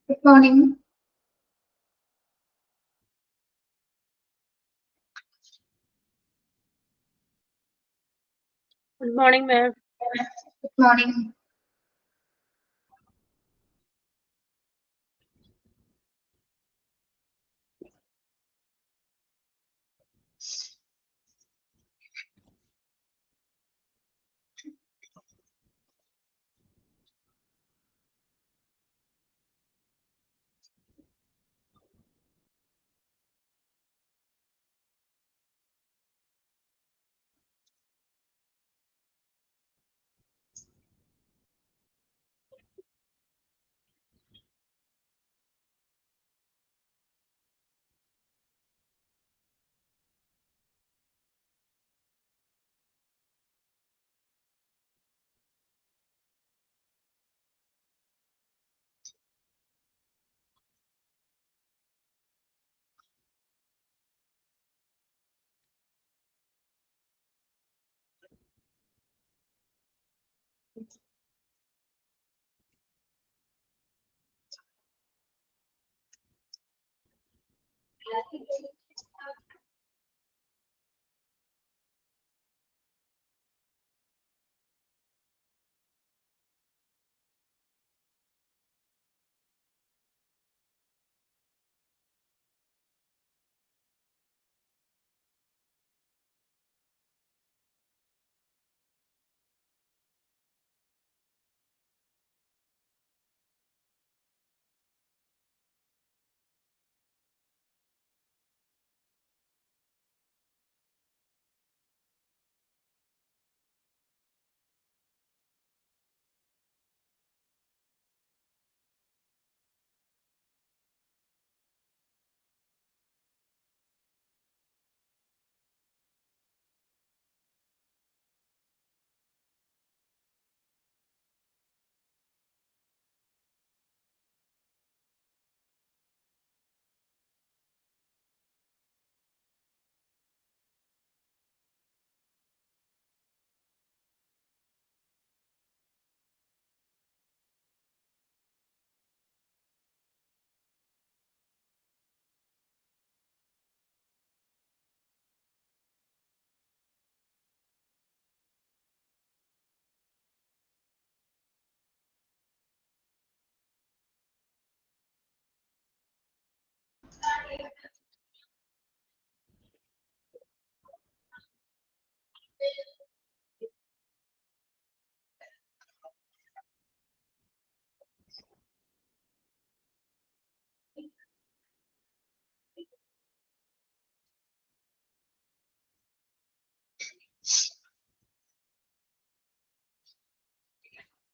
Good morning. Good morning, ma'am. Good morning.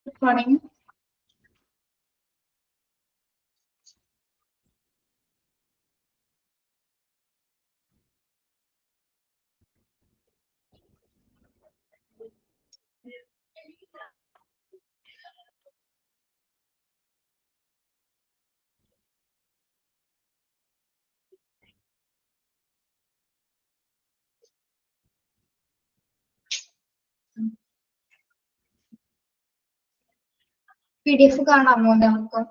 Good morning. PDF കാണാമോ നമുക്ക്?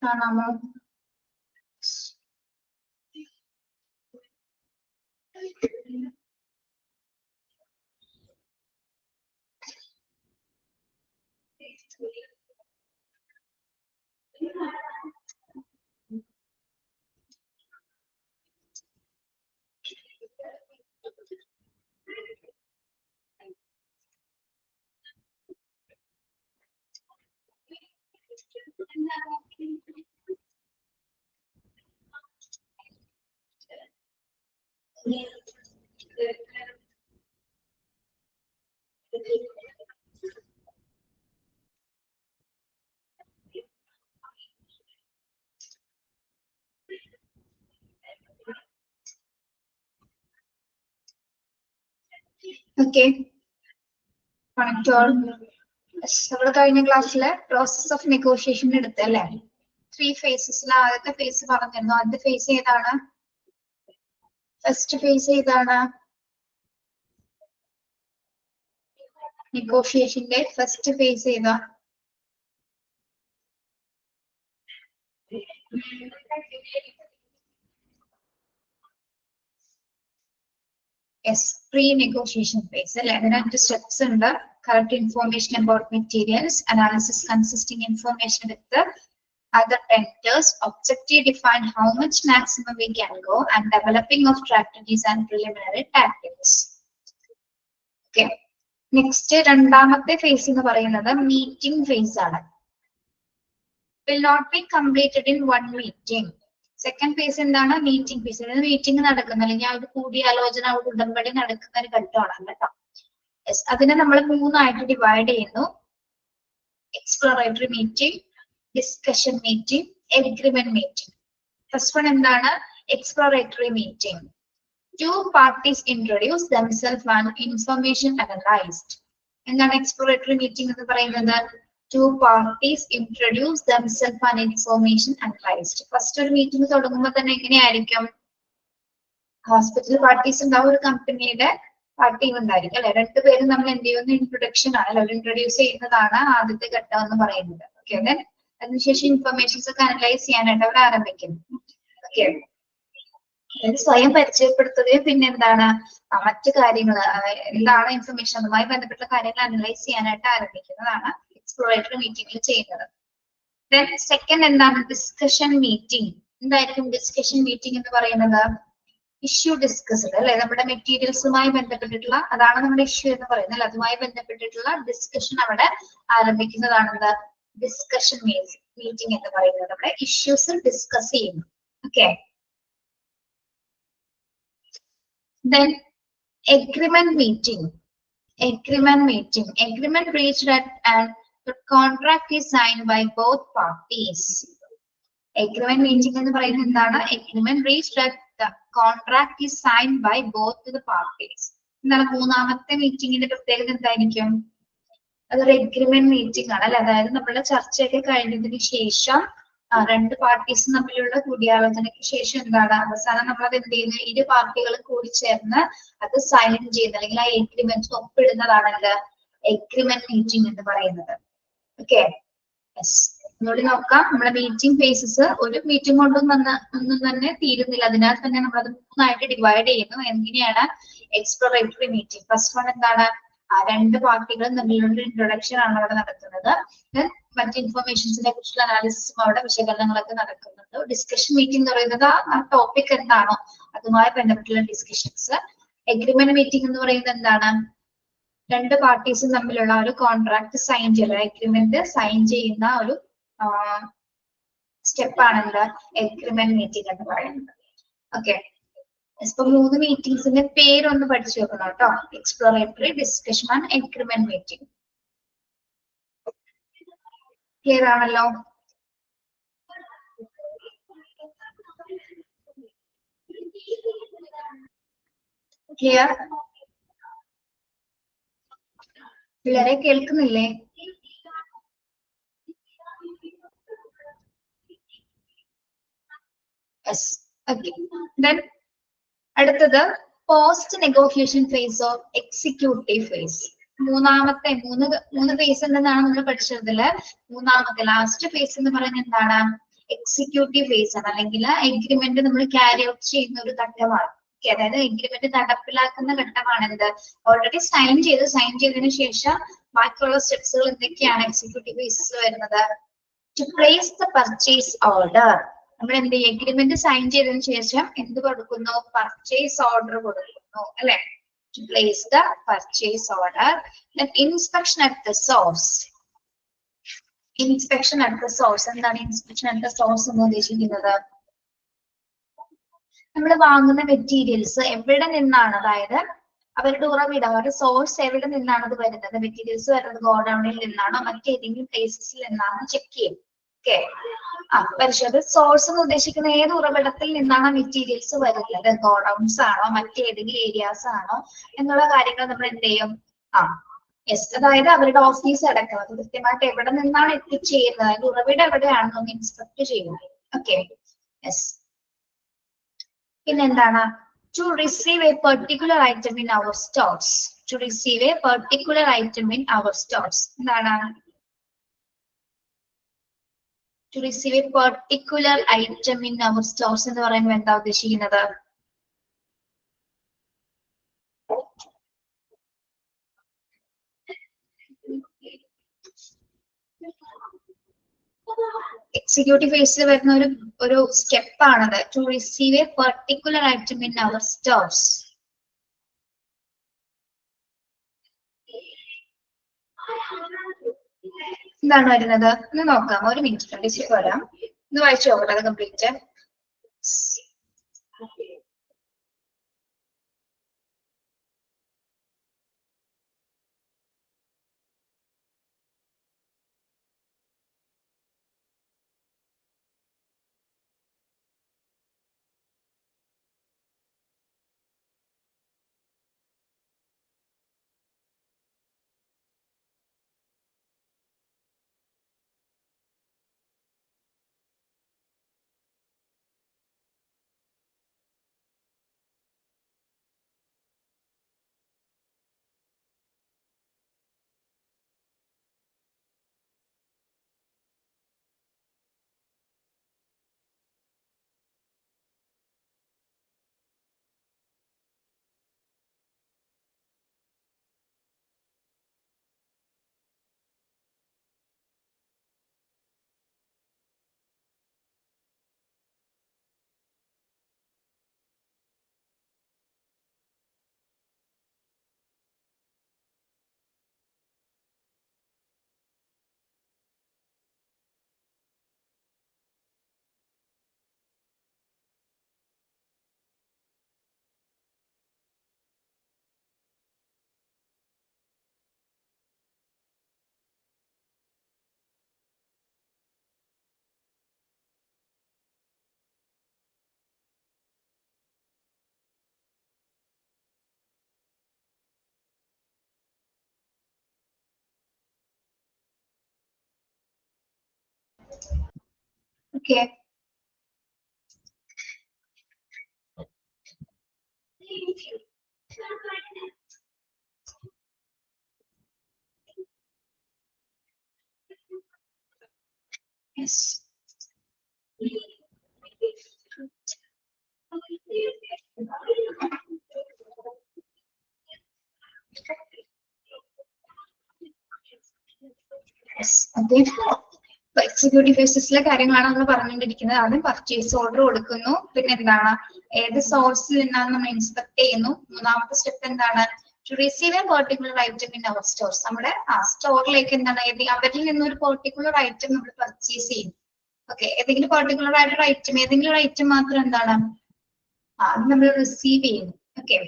കാണാമോ? Okay. Morning to all. നമ്മൾ കഴിഞ്ഞ ക്ലാസ്സിലെ process of negotiation എടുത്തല്ലേ? 3 phases. ആദ്യത്തെ face പറഞ്ഞിരുന്നു. ആദ്യത്തെ ഫേസ് ഏതാണ്? ഫസ്റ്റ് ഫേസ് ഏതാണ്? നെഗോഷിയേഷന്റെ ഫസ്റ്റ് ഫേസ് ഏതാ? Yes, pre-negotiation phase. There steps in the correct information about materials, analysis consisting information with the other tenders, objective define how much maximum we can go, and developing of strategies and preliminary tactics. Okay. Next, രണ്ടാമത്തെ phase എന്ന് പറയുന്നത് meeting phase ആണ്. Will not be completed in one meeting. Second phase എന്താണ്? Meeting phase. Meeting നടക്കുന്ന അല്ലെങ്കിൽ ആ ഒരു കൂടിയാലോചന ഉടമ്പടി നടക്കുന്ന ഒരു ഘട്ടമാണ് കേട്ടോ. യെസ്, അതിനെ നമ്മൾ മൂന്നായിട്ട് ഡിവൈഡ് ചെയ്യുന്നു. Exploratory meeting, discussion meeting, agreement meeting. First one എന്താണ്? Exploratory meeting. Two parties introduce themselves and information analyzed. എന്താണ് എക്സ്പ്ലോറേറ്ററി മീറ്റിംഗ് എന്ന് പറയുന്നത്? Two parties introduce themselves and information analyzed. First ഒരു മീറ്റിംഗ് തുടങ്ങുമ്പോൾ തന്നെ എങ്ങനെയായിരിക്കും? ഹോസ്പിറ്റൽ പാർട്ടീസ് ഉണ്ടാവും, ഒരു കമ്പനിയുടെ പാർട്ടി ഉണ്ടായിരിക്കും അല്ലെ. രണ്ടുപേരും നമ്മൾ എന്ത് ചെയ്യുന്ന ഇൻട്രൊഡക്ഷൻ ആണ്, ഇൻട്രൊഡ്യൂസ് ചെയ്യുന്നതാണ് ആദ്യത്തെ ഘട്ടം എന്ന് പറയുന്നത്. ഓക്കെ, അതിനുശേഷം ഇൻഫർമേഷൻസ് ഒക്കെ അനലൈസ് ചെയ്യാനായിട്ട് അവർ ആരംഭിക്കുന്നു. ഓക്കെ, സ്വയം പരിചയപ്പെടുത്തുകയും പിന്നെ എന്താണ് മറ്റു കാര്യങ്ങൾ എന്താണ് ഇൻഫർമേഷൻ അതുമായി ബന്ധപ്പെട്ട കാര്യങ്ങൾ അനലൈസ് ചെയ്യാനായിട്ട് ആരംഭിക്കുന്നതാണ് എക്സ്പ്ലോറേറ്ററി മീറ്റിംഗിൽ ചെയ്യുന്നത്. ദെൻ സെക്കൻഡ് എന്താണ്? Discussion meeting. എന്തായിരിക്കും ഡിസ്കഷൻ മീറ്റിംഗ് എന്ന് പറയുന്നത്? ഇഷ്യൂ ഡിസ്കസ്ഡ് അല്ലെ, നമ്മുടെ മെറ്റീരിയൽസുമായി ബന്ധപ്പെട്ടിട്ടുള്ള, അതാണ് നമ്മുടെ ഇഷ്യൂ എന്ന് പറയുന്നത്. അതുമായി ബന്ധപ്പെട്ടിട്ടുള്ള ഡിസ്കഷൻ അവിടെ ആരംഭിക്കുന്നതാണ് ഡിസ്കഷൻ മീറ്റിംഗ് എന്ന് പറയുന്നത്. നമ്മുടെ ഇഷ്യൂസ് ഡിസ്കസ് ചെയ്യുന്നു. Okay, then agreement meeting. Agreement reached at and the contract is signed by both parties. Agreement meeting എന്ന് പറയുന്നത് എന്താണ്? Agreement reached at the contract is signed by both the parties. എന്താണ് മൂന്നാമത്തെ മീറ്റിംഗിന്റെ പ്രത്യേകത എന്തായിരിക്കും? അതൊരു എഗ്രിമെന്റ് മീറ്റിംഗ് ആണ് അല്ലെ. അതായത് നമ്മളുടെ ചർച്ചയൊക്കെ കഴിഞ്ഞതിന് ശേഷം രണ്ട് പാർട്ടീസും തമ്മിലുള്ള കൂടിയാലോചനയ്ക്ക് ശേഷം എന്താണ് അവസാനം നമ്മൾ അത് എന്ത് ചെയ്യുന്നത്? ഇരു പാർട്ടികളും കൂടി ചേർന്ന് അത് സൈൻ ചെയ്യുന്നത് അല്ലെങ്കിൽ ആ എഗ്രിമെന്റ് ഒപ്പിടുന്നതാണ് എഗ്രിമെന്റ് മീറ്റിംഗ് എന്ന് പറയുന്നത്. ഓക്കെ, യെസ്, ഒന്നുകൂടി നോക്കാം. നമ്മുടെ മീറ്റിംഗ് ഫേസസ് ഒരു മീറ്റിംഗ് ഒന്നും തന്നെ തീരുന്നില്ല. അതിനാൽ തന്നെ നമ്മളത് മൂന്നായിട്ട് ഡിവൈഡ് ചെയ്യുന്നു. എങ്ങനെയാണ്? Exploratory meeting. ഫസ്റ്റ് വൺ എന്താണ്? രണ്ട് പാർട്ടികളും തമ്മിലുള്ള ഇൻട്രൊഡക്ഷൻ ആണ് അവിടെ നടത്തുന്നത്. മറ്റ് ഇൻഫർമേഷൻസിനെ കുറിച്ചുള്ള അനാലിസിസും അവിടെ വിശകലനങ്ങളൊക്കെ നടക്കുന്നുണ്ട്. ഡിസ്കഷൻ മീറ്റിംഗ് എന്ന് പറയുന്നത് ആ ടോപ്പിക് എന്താണോ അതുമായി ബന്ധപ്പെട്ടുള്ള ഡിസ്കഷൻസ്. എഗ്രിമെന്റ് മീറ്റിംഗ് എന്ന് പറയുന്നത് എന്താണ്? രണ്ട് പാർട്ടീസും തമ്മിലുള്ള ഒരു കോൺട്രാക്ട് സൈൻ ചെയ്യുക, എഗ്രിമെന്റ് സൈൻ ചെയ്യുന്ന ഒരു സ്റ്റെപ്പാണ് എന്താ എഗ്രിമെന്റ് മീറ്റിംഗ് എന്ന് പറയുന്നത്. ഓക്കെ, ഇപ്പൊ മൂന്ന് മീറ്റിംഗ്സിന്റെ പേരൊന്ന് പഠിച്ചു വെക്കണം കേട്ടോ. Exploratory, discussion and agreement meeting. Clear ആണല്ലോ? ക്ലിയർ? പിള്ളേരെ കേൾക്കുന്നില്ലേ? Yes, okay. ദെൻ അടുത്തത് post negotiation phase of executive phase. മൂന്നാമത്തെ മൂന്ന് ഫേസ് ഉണ്ടെന്നാണ് നമ്മൾ പഠിച്ചതില്. മൂന്നാമത്തെ ലാസ്റ്റ് ഫേസ് എന്ന് പറയുന്നത് എന്താണ്? എക്സിക്യൂട്ടീവ് ഫേസ് ആണ്, അല്ലെങ്കിൽ എഗ്രിമെന്റ് നമ്മൾ ക്യാരി ഔട്ട് ചെയ്യുന്ന ഒരു ഘട്ടമാണ്. അതായത് എഗ്രിമെന്റ് നടപ്പിലാക്കുന്ന ഘട്ടമാണ് എന്ത്? ഓൾറെഡി സൈൻ ചെയ്തതിനു ശേഷം ബാക്കിയുള്ള സ്റ്റെപ്സുകൾ എന്തൊക്കെയാണ് എക്സിക്യൂട്ടീവ് ഫേസിൽ വരുന്നത്? To place the purchase order. നമ്മൾ എന്ത് ചെയ്യും? എഗ്രിമെന്റ് സൈൻ ചെയ്തതിനു ശേഷം എന്ത് കൊടുക്കുന്നു? പർച്ചേസ് ഓർഡർ കൊടുക്കുന്നു അല്ലെ. To place the purchase order. Then inspection at the source. Inspection at the source. എന്താണ് inspection at the source എന്ന് ഉദ്ദേശിക്കുന്നത്? നമ്മൾ വാങ്ങുന്ന മെറ്റീരിയൽസ് എവിടെ നിന്നാണ്, അതായത് അവരുടെ ഉറവിടം, അവരുടെ സോഴ്സ് എവിടെ നിന്നാണ് അത് വരുന്നത്? മെറ്റീരിയൽസ് വരുന്നത് ഗോഡൌണിൽ നിന്നാണോ മറ്റേതെങ്കിലും പ്ലേസസിൽ നിന്നാണോ ചെക്ക് ചെയ്യും. ഓക്കെ, പരിശോധന. സോഴ്സ് എന്ന് ഉദ്ദേശിക്കുന്ന ഏത് ഉറവിടത്തിൽ നിന്നാണ് മെറ്റീരിയൽസ് വരുന്നത്? ഗോഡൌൺസ് ആണോ മറ്റേതെങ്കിലും ഏരിയാസ് ആണോ എന്നുള്ള കാര്യങ്ങൾ നമ്മൾ എന്ത് ചെയ്യും? യെസ്, അതായത് അവരുടെ ഓഫീസ് അടക്കം അത് കൃത്യമായിട്ട് എവിടെ നിന്നാണ് എത്തിച്ചേരുന്നത്, അതിന്റെ ഉറവിടം എവിടെയാണെന്ന് ഇൻസ്പെക്ട് ചെയ്യും. Okay, yes. പിന്നെന്താണ്? To receive a particular item in our stocks. to receive a particular item in our stores. എന്താണ്? To receive a particular item in our stores എന്ന് പറയുമ്പോൾ എന്താ ഉദ്ദേശിക്കുന്നത്? എക്സിക്യൂട്ടീവ് ഫേസിൽ വരുന്ന ഒരു സ്റ്റെപ്പ് ആണത്. To receive a particular item in our stores. എന്താണ് വരുന്നത് എന്ന് നോക്കാം. ഒരു മിനിറ്റ് കണ്ടിച്ച് വരാം. ഇത് വായിച്ചു നോക്കട്ടെ അത് complete. Okay. Yes. Yes. Okay. Executive ഫേസസിലെ കാര്യങ്ങളാണ് നമ്മൾ പറഞ്ഞുകൊണ്ടിരിക്കുന്നത്. ആദ്യം പർച്ചേസ് ഓർഡർ കൊടുക്കുന്നു, പിന്നെ എന്താണ് ഏത് സോഴ്സിൽ നിന്നാണ് നമ്മൾ ഇൻസ്പെക്ട് ചെയ്യുന്നു. മൂന്നാമത്തെ സ്റ്റെപ്പ് എന്താണ്? To receive a particular item in our stores. നമ്മുടെ സ്റ്റോറിലേക്ക് എന്താണ് അവരിൽ നിന്ന് ഒരു പെർട്ടിക്കുലർ ഐറ്റം നമ്മൾ പർച്ചേസ് ചെയ്യും. ഓക്കെ, ഏതെങ്കിലും പെർട്ടിക്കുലർ ആയിട്ടൊരു ഐറ്റം, ഏതെങ്കിലും ഒരു ഐറ്റം മാത്രം എന്താണ് അത് നമ്മൾ റിസീവ് ചെയ്യുന്നു. ഓക്കെ,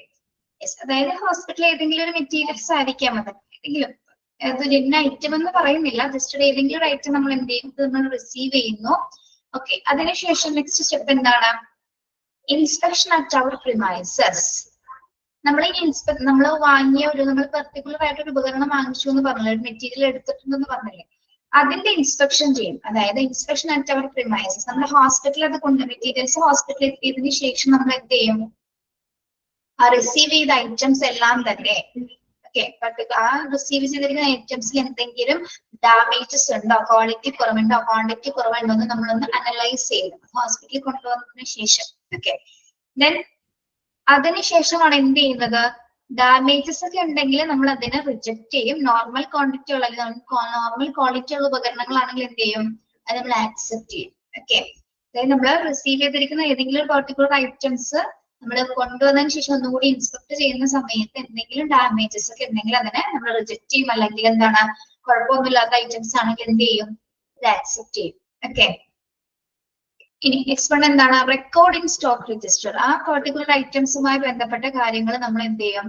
അതായത് ഹോസ്പിറ്റലിൽ ഏതെങ്കിലും ഒരു മെറ്റീരിയൽസ് ആയിരിക്കാം, അത് ഏതെങ്കിലും അതൊരു ഇന്ന ഐറ്റം എന്ന് പറയുന്നില്ല, ജസ്റ്റ് ഏതെങ്കിലും ഒരു ഐറ്റം നമ്മൾ എന്ത് ചെയ്യും, നമ്മൾ റിസീവ് ചെയ്യുന്നു. ഓക്കെ, അതിനുശേഷം നെക്സ്റ്റ് സ്റ്റെപ്പ് എന്താണ്? Inspection at our premises. നമ്മൾ വാങ്ങിയ നമ്മൾ പെർട്ടിക്കുലർ ആയിട്ട് ഒരു ഉപകരണം വാങ്ങിച്ചു എന്ന് പറഞ്ഞില്ലേ, ഒരു മെറ്റീരിയൽ എടുത്തിട്ടുണ്ടെന്ന് പറഞ്ഞില്ലേ, അതിന്റെ ഇൻസ്പെക്ഷൻ ചെയ്യും. അതായത് ഇൻസ്പെക്ഷൻ അറ്റ് അവർ പ്രിമൈസസ്. നമ്മൾ ഹോസ്പിറ്റലിൽ അത് കൊണ്ട് മെറ്റീരിയൽസ് ഹോസ്പിറ്റലിൽ എത്തിയതിനു ശേഷം നമ്മൾ എന്ത് ചെയ്യും? ആ റിസീവ് ചെയ്ത ഐറ്റംസ് എല്ലാം തന്നെ ആ റിസീവ് ചെയ്തിരിക്കുന്ന ഐറ്റംസിൽ എന്തെങ്കിലും ഡാമേജസ് ഉണ്ടോ, ക്വാളിറ്റി കുറവുണ്ടോ, ക്വാണ്ടിറ്റി കുറവുണ്ടോ എന്ന് നമ്മളൊന്ന് അനലൈസ് ചെയ്യും ഹോസ്പിറ്റലിൽ കൊണ്ടുവന്നതിന് ശേഷം. ഓക്കെ, ദെൻ അതിനുശേഷമാണ് എന്ത് ചെയ്യുന്നത്? ഡാമേജസ് ഒക്കെ ഉണ്ടെങ്കിൽ നമ്മൾ അതിനെ റിജക്ട് ചെയ്യും. നോർമൽ ക്വാണ്ടിറ്റി ഉള്ള ഉപകരണങ്ങളാണെങ്കിൽ എന്ത് ചെയ്യും? അത് നമ്മൾ ആക്സെപ്റ്റ് ചെയ്യും. ഓക്കെ, അതായത് നമ്മൾ റിസീവ് ചെയ്തിരിക്കുന്ന ഏതെങ്കിലും ഒരു പെർട്ടിക്കുലർ ഐറ്റംസ് നമ്മൾ കൊണ്ടുവന്നതിന് ശേഷം ഒന്നുകൂടി ഇൻസ്പെക്ട് ചെയ്യുന്ന സമയത്ത് എന്തെങ്കിലും ഡാമേജസ് ഒക്കെ ഉണ്ടെങ്കിൽ അതിനെ നമ്മൾ റിജക്ട് ചെയ്യും. അല്ലെങ്കിൽ എന്താണ് കുഴപ്പമൊന്നുമില്ലാത്ത ഐറ്റംസ് ആണെങ്കിൽ എന്ത് ചെയ്യും? ഇത് ആക്സെപ്റ്റ് ചെയ്യും. ഓക്കെ, ഇനി നെക്സ്റ്റ് വൺ എന്താണ്? Recording stock register. ആ പെർട്ടിക്കുലർ ഐറ്റംസുമായി ബന്ധപ്പെട്ട കാര്യങ്ങൾ നമ്മൾ എന്ത് ചെയ്യും?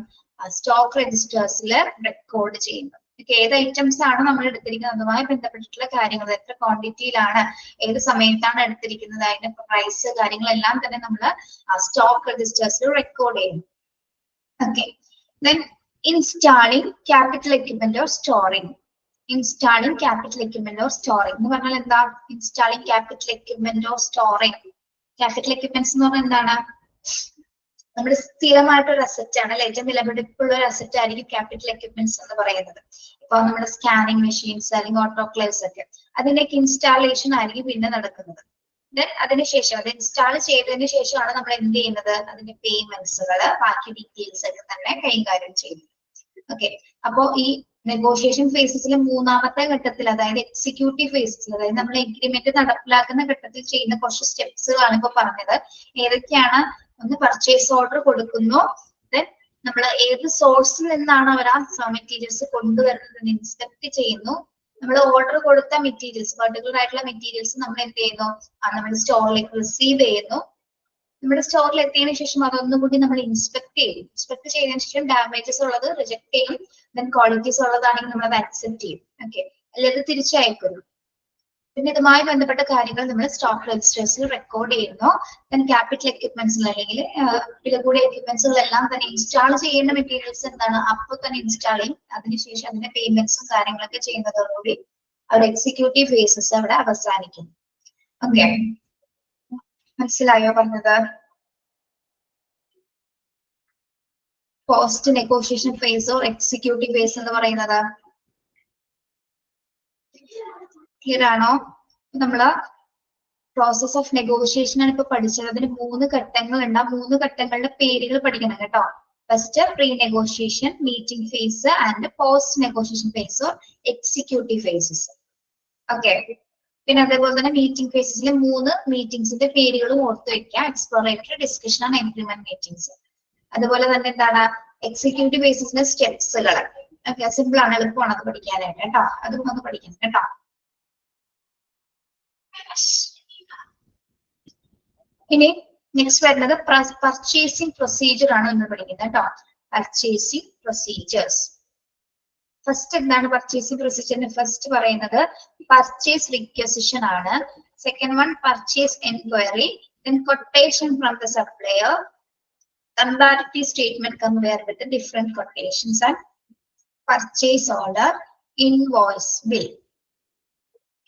സ്റ്റോക്ക് രജിസ്റ്റേഴ്സിൽ റെക്കോർഡ് ചെയ്യുന്നു. ഏത് ഐറ്റംസ് ആണ് നമ്മൾ എടുത്തിരിക്കുന്നത് അതുമായി ബന്ധപ്പെട്ടിട്ടുള്ള കാര്യങ്ങൾ, എത്ര ക്വാണ്ടിറ്റിയിലാണ്, ഏത് സമയത്താണ് എടുത്തിരിക്കുന്നത്, അതിന്റെ പ്രൈസ്, കാര്യങ്ങളെല്ലാം തന്നെ നമ്മൾ സ്റ്റോക്ക് രജിസ്റ്റേഴ്സിൽ റെക്കോർഡ് ചെയ്യുന്നു. Okay, then installing capital equipment or storing. Installing capital equipment or storing എന്ന് പറഞ്ഞാൽ എന്താ? Installing capital equipment or storing. Capital equipments എന്ന് പറഞ്ഞാൽ എന്താണ്? നമ്മുടെ സ്ഥിരമായിട്ടൊരു അസറ്റ് ആണ് അല്ലെ, ഏറ്റവും വിലപിടിപ്പുള്ള ഒരു അസറ്റ് ആയിരിക്കും ക്യാപിറ്റൽ എക്യുപ്മെന്റ്സ് എന്ന് പറയുന്നത്. ഇപ്പൊ നമ്മുടെ സ്കാനിങ് മെഷീൻസ് അല്ലെങ്കിൽ ഓട്ടോക്ലേവ്സ് ഒക്കെ, അതിന്റെയൊക്കെ ഇൻസ്റ്റാളേഷൻ ആയിരിക്കും പിന്നെ നടക്കുന്നത്. ദെൻ അതിനുശേഷം അത് ഇൻസ്റ്റാൾ ചെയ്തതിന് ശേഷമാണ് നമ്മൾ എന്ത് ചെയ്യുന്നത്, അതിന്റെ പേയ്മെന്റ്സുകൾ ബാക്കി ഡീറ്റെയിൽസ് ഒക്കെ തന്നെ കൈകാര്യം ചെയ്യുന്നത്. ഓക്കെ, അപ്പോ ഈ നെഗോഷിയേഷൻ ഫേസസിലെ മൂന്നാമത്തെ ഘട്ടത്തിൽ, അതായത് എക്സിക്യൂട്ടീവ് ഫേസസിൽ, അതായത് നമ്മൾ എഗ്രിമെന്റ് നടപ്പിലാക്കുന്ന ഘട്ടത്തിൽ ചെയ്യുന്ന കുറച്ച് സ്റ്റെപ്സുകളാണ് ഇപ്പൊ പറഞ്ഞത്. ഏതൊക്കെയാണ്? ഒന്ന് പർച്ചേസ് ഓർഡർ കൊടുക്കുന്നു, ദെൻ നമ്മൾ ഏത് സോഴ്സിൽ നിന്നാണ് അവർ ആ മെറ്റീരിയൽസ് കൊണ്ടുവരുന്നത് ഇൻസ്പെക്ട് ചെയ്യുന്നു. നമ്മൾ ഓർഡർ കൊടുത്ത മെറ്റീരിയൽസ്, പർട്ടിക്കുലർ ആയിട്ടുള്ള മെറ്റീരിയൽസ് നമ്മൾ എന്ത് ചെയ്യുന്നു, നമ്മുടെ സ്റ്റോറിലേക്ക് റിസീവ് ചെയ്യുന്നു. നമ്മുടെ സ്റ്റോറിൽ എത്തിയതിനു ശേഷം അതൊന്നുകൂടി നമ്മൾ ഇൻസ്പെക്ട് ചെയ്യും. ഇൻസ്പെക്ട് ചെയ്തതിനു ശേഷം ഡാമേജസ് ഉള്ളത് റിജക്ട് ചെയ്യും, ദെൻ ക്വാളിറ്റീസ് ഉള്ളതാണെങ്കിൽ നമ്മൾ അത് അക്സെപ്റ്റ് ചെയ്യും. ഓക്കെ, അല്ലെങ്കിൽ തിരിച്ചയക്കുന്നു. പിന്നെ ഇതുമായി ബന്ധപ്പെട്ട കാര്യങ്ങൾ നമ്മൾ സ്റ്റോക്ക് രജിസ്റ്റേഴ്സിൽ റെക്കോർഡ് ചെയ്യുന്നു. ദെൻ ക്യാപിറ്റൽ എക്യുപ്മെന്റ്സിൽ അല്ലെങ്കിൽ വില കൂടിയ എക്യുപ്മെന്റ്സുകളെല്ലാം തന്നെ ഇൻസ്റ്റാൾ ചെയ്യേണ്ട മെറ്റീരിയൽസ് എന്താണ്, അപ്പോൾ തന്നെ ഇൻസ്റ്റാൾ ചെയ്യും. അതിനുശേഷം അതിന്റെ പേയ്മെന്റ്സും കാര്യങ്ങളൊക്കെ ചെയ്യുന്നതോടുകൂടി അവർ എക്സിക്യൂട്ടീവ് ഫേസസ് അവിടെ അവസാനിക്കുന്നു. ഓക്കെ, മനസ്സിലായോ പറഞ്ഞത്? പോസ്റ്റ് നെഗോഷിയേഷൻ ഫേസോ എക്സിക്യൂട്ടീവ് ഫേസ് എന്ന് പറയുന്നത് ക്ലിയർ ആണോ? നമ്മള് പ്രോസസ് ഓഫ് നെഗോഷിയേഷൻ ആണ് ഇപ്പൊ പഠിച്ചത്. അതിന് 3 ഘട്ടങ്ങളുണ്ട്. ആ 3 ഘട്ടങ്ങളുടെ പേരുകൾ പഠിക്കണം കേട്ടോ. First pre negotiation, meeting phase and post negotiation phase or executive phases. Okay, പിന്നെ അതേപോലെ തന്നെ മീറ്റിംഗ് ഫേസസിലെ 3 മീറ്റിംഗ്സിന്റെ പേരുകളും ഓർത്ത് വെക്കുക. Exploratory, discussion and agreement meetings. അതുപോലെ തന്നെ എന്താണ്, എക്സിക്യൂട്ടീവ് ഫേസസിന്റെ സ്റ്റെപ്സുകൾ. ഓക്കെ, സിമ്പിൾ ആണ്, എളുപ്പമാണ് അത് പഠിക്കാനായിട്ട് കേട്ടോ. അതും ഒന്ന് പഠിക്കണം കേട്ടോ. ഇനി നെക്സ്റ്റ് വരുന്നത് പർച്ചേസിംഗ് പ്രൊസീജിയർ ആണ് നമ്മൾ പഠിക്കുന്നത് കേട്ടോ. Purchasing procedures. ഫസ്റ്റ് എന്താണ് പർച്ചേസിംഗ് പ്രൊസീജിയറിന് ഫസ്റ്റ് പറയുന്നത് പർച്ചേസ് റിക്വസിഷൻ ആണ്. Second one purchase enquiry, then quotation from the supplier, comparative statement compared with the different quotations, and purchase order, invoice, bill.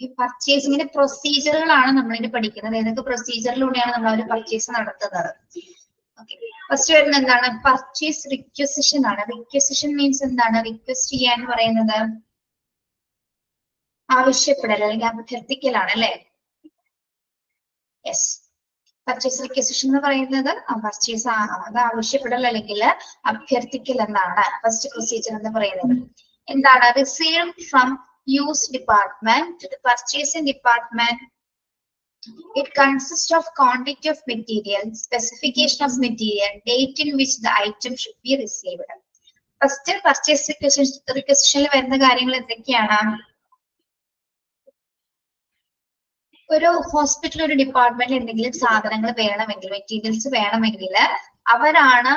ഈ പർച്ചേസിങ്ങിന്റെ പ്രൊസീജിയറുകളാണ് നമ്മൾ ഇനി പഠിക്കുന്നത്. ഏതൊക്കെ പ്രൊസീജിയറിലൂടെയാണ് നമ്മൾ ഒരു പർച്ചേസ് നടത്തുന്നത്. ഓക്കെ, ഫസ്റ്റ് വരുന്നത് എന്താണ്, പർച്ചേസ് റിക്വസിഷൻ ആണ്. റിക്വസിഷൻ മീൻസ് എന്താണ്, റിക്വസ്റ്റ് ചെയ്യാൻ പറയുന്നത് ആവശ്യപ്പെടൽ അല്ലെങ്കിൽ അഭ്യർത്ഥിക്കലാണ് അല്ലെ. യെസ്, പർച്ചേസ് റിക്വസിഷൻ എന്ന് പറയുന്നത് പർച്ചേസ് അത് ആവശ്യപ്പെടൽ അല്ലെങ്കിൽ അഭ്യർത്ഥിക്കൽ എന്നാണ് ഫസ്റ്റ് പ്രൊസീജിയർ എന്ന് പറയുന്നത്. എന്താണ്, received from use department to the purchasing department. It consists of quantity of material, specification of material, date in which the item should be received. First purchase requisition വരുന്ന കാര്യങ്ങൾ എന്തൊക്കെയാണ്? ഒരു ഹോസ്പിറ്റൽ, ഒരു ഡിപ്പാർട്ട്മെന്റിൽ എന്തെങ്കിലും സാധനങ്ങൾ വേണമെങ്കിൽ, മെറ്റീരിയൽസ് വേണമെങ്കിൽ അവരാണ്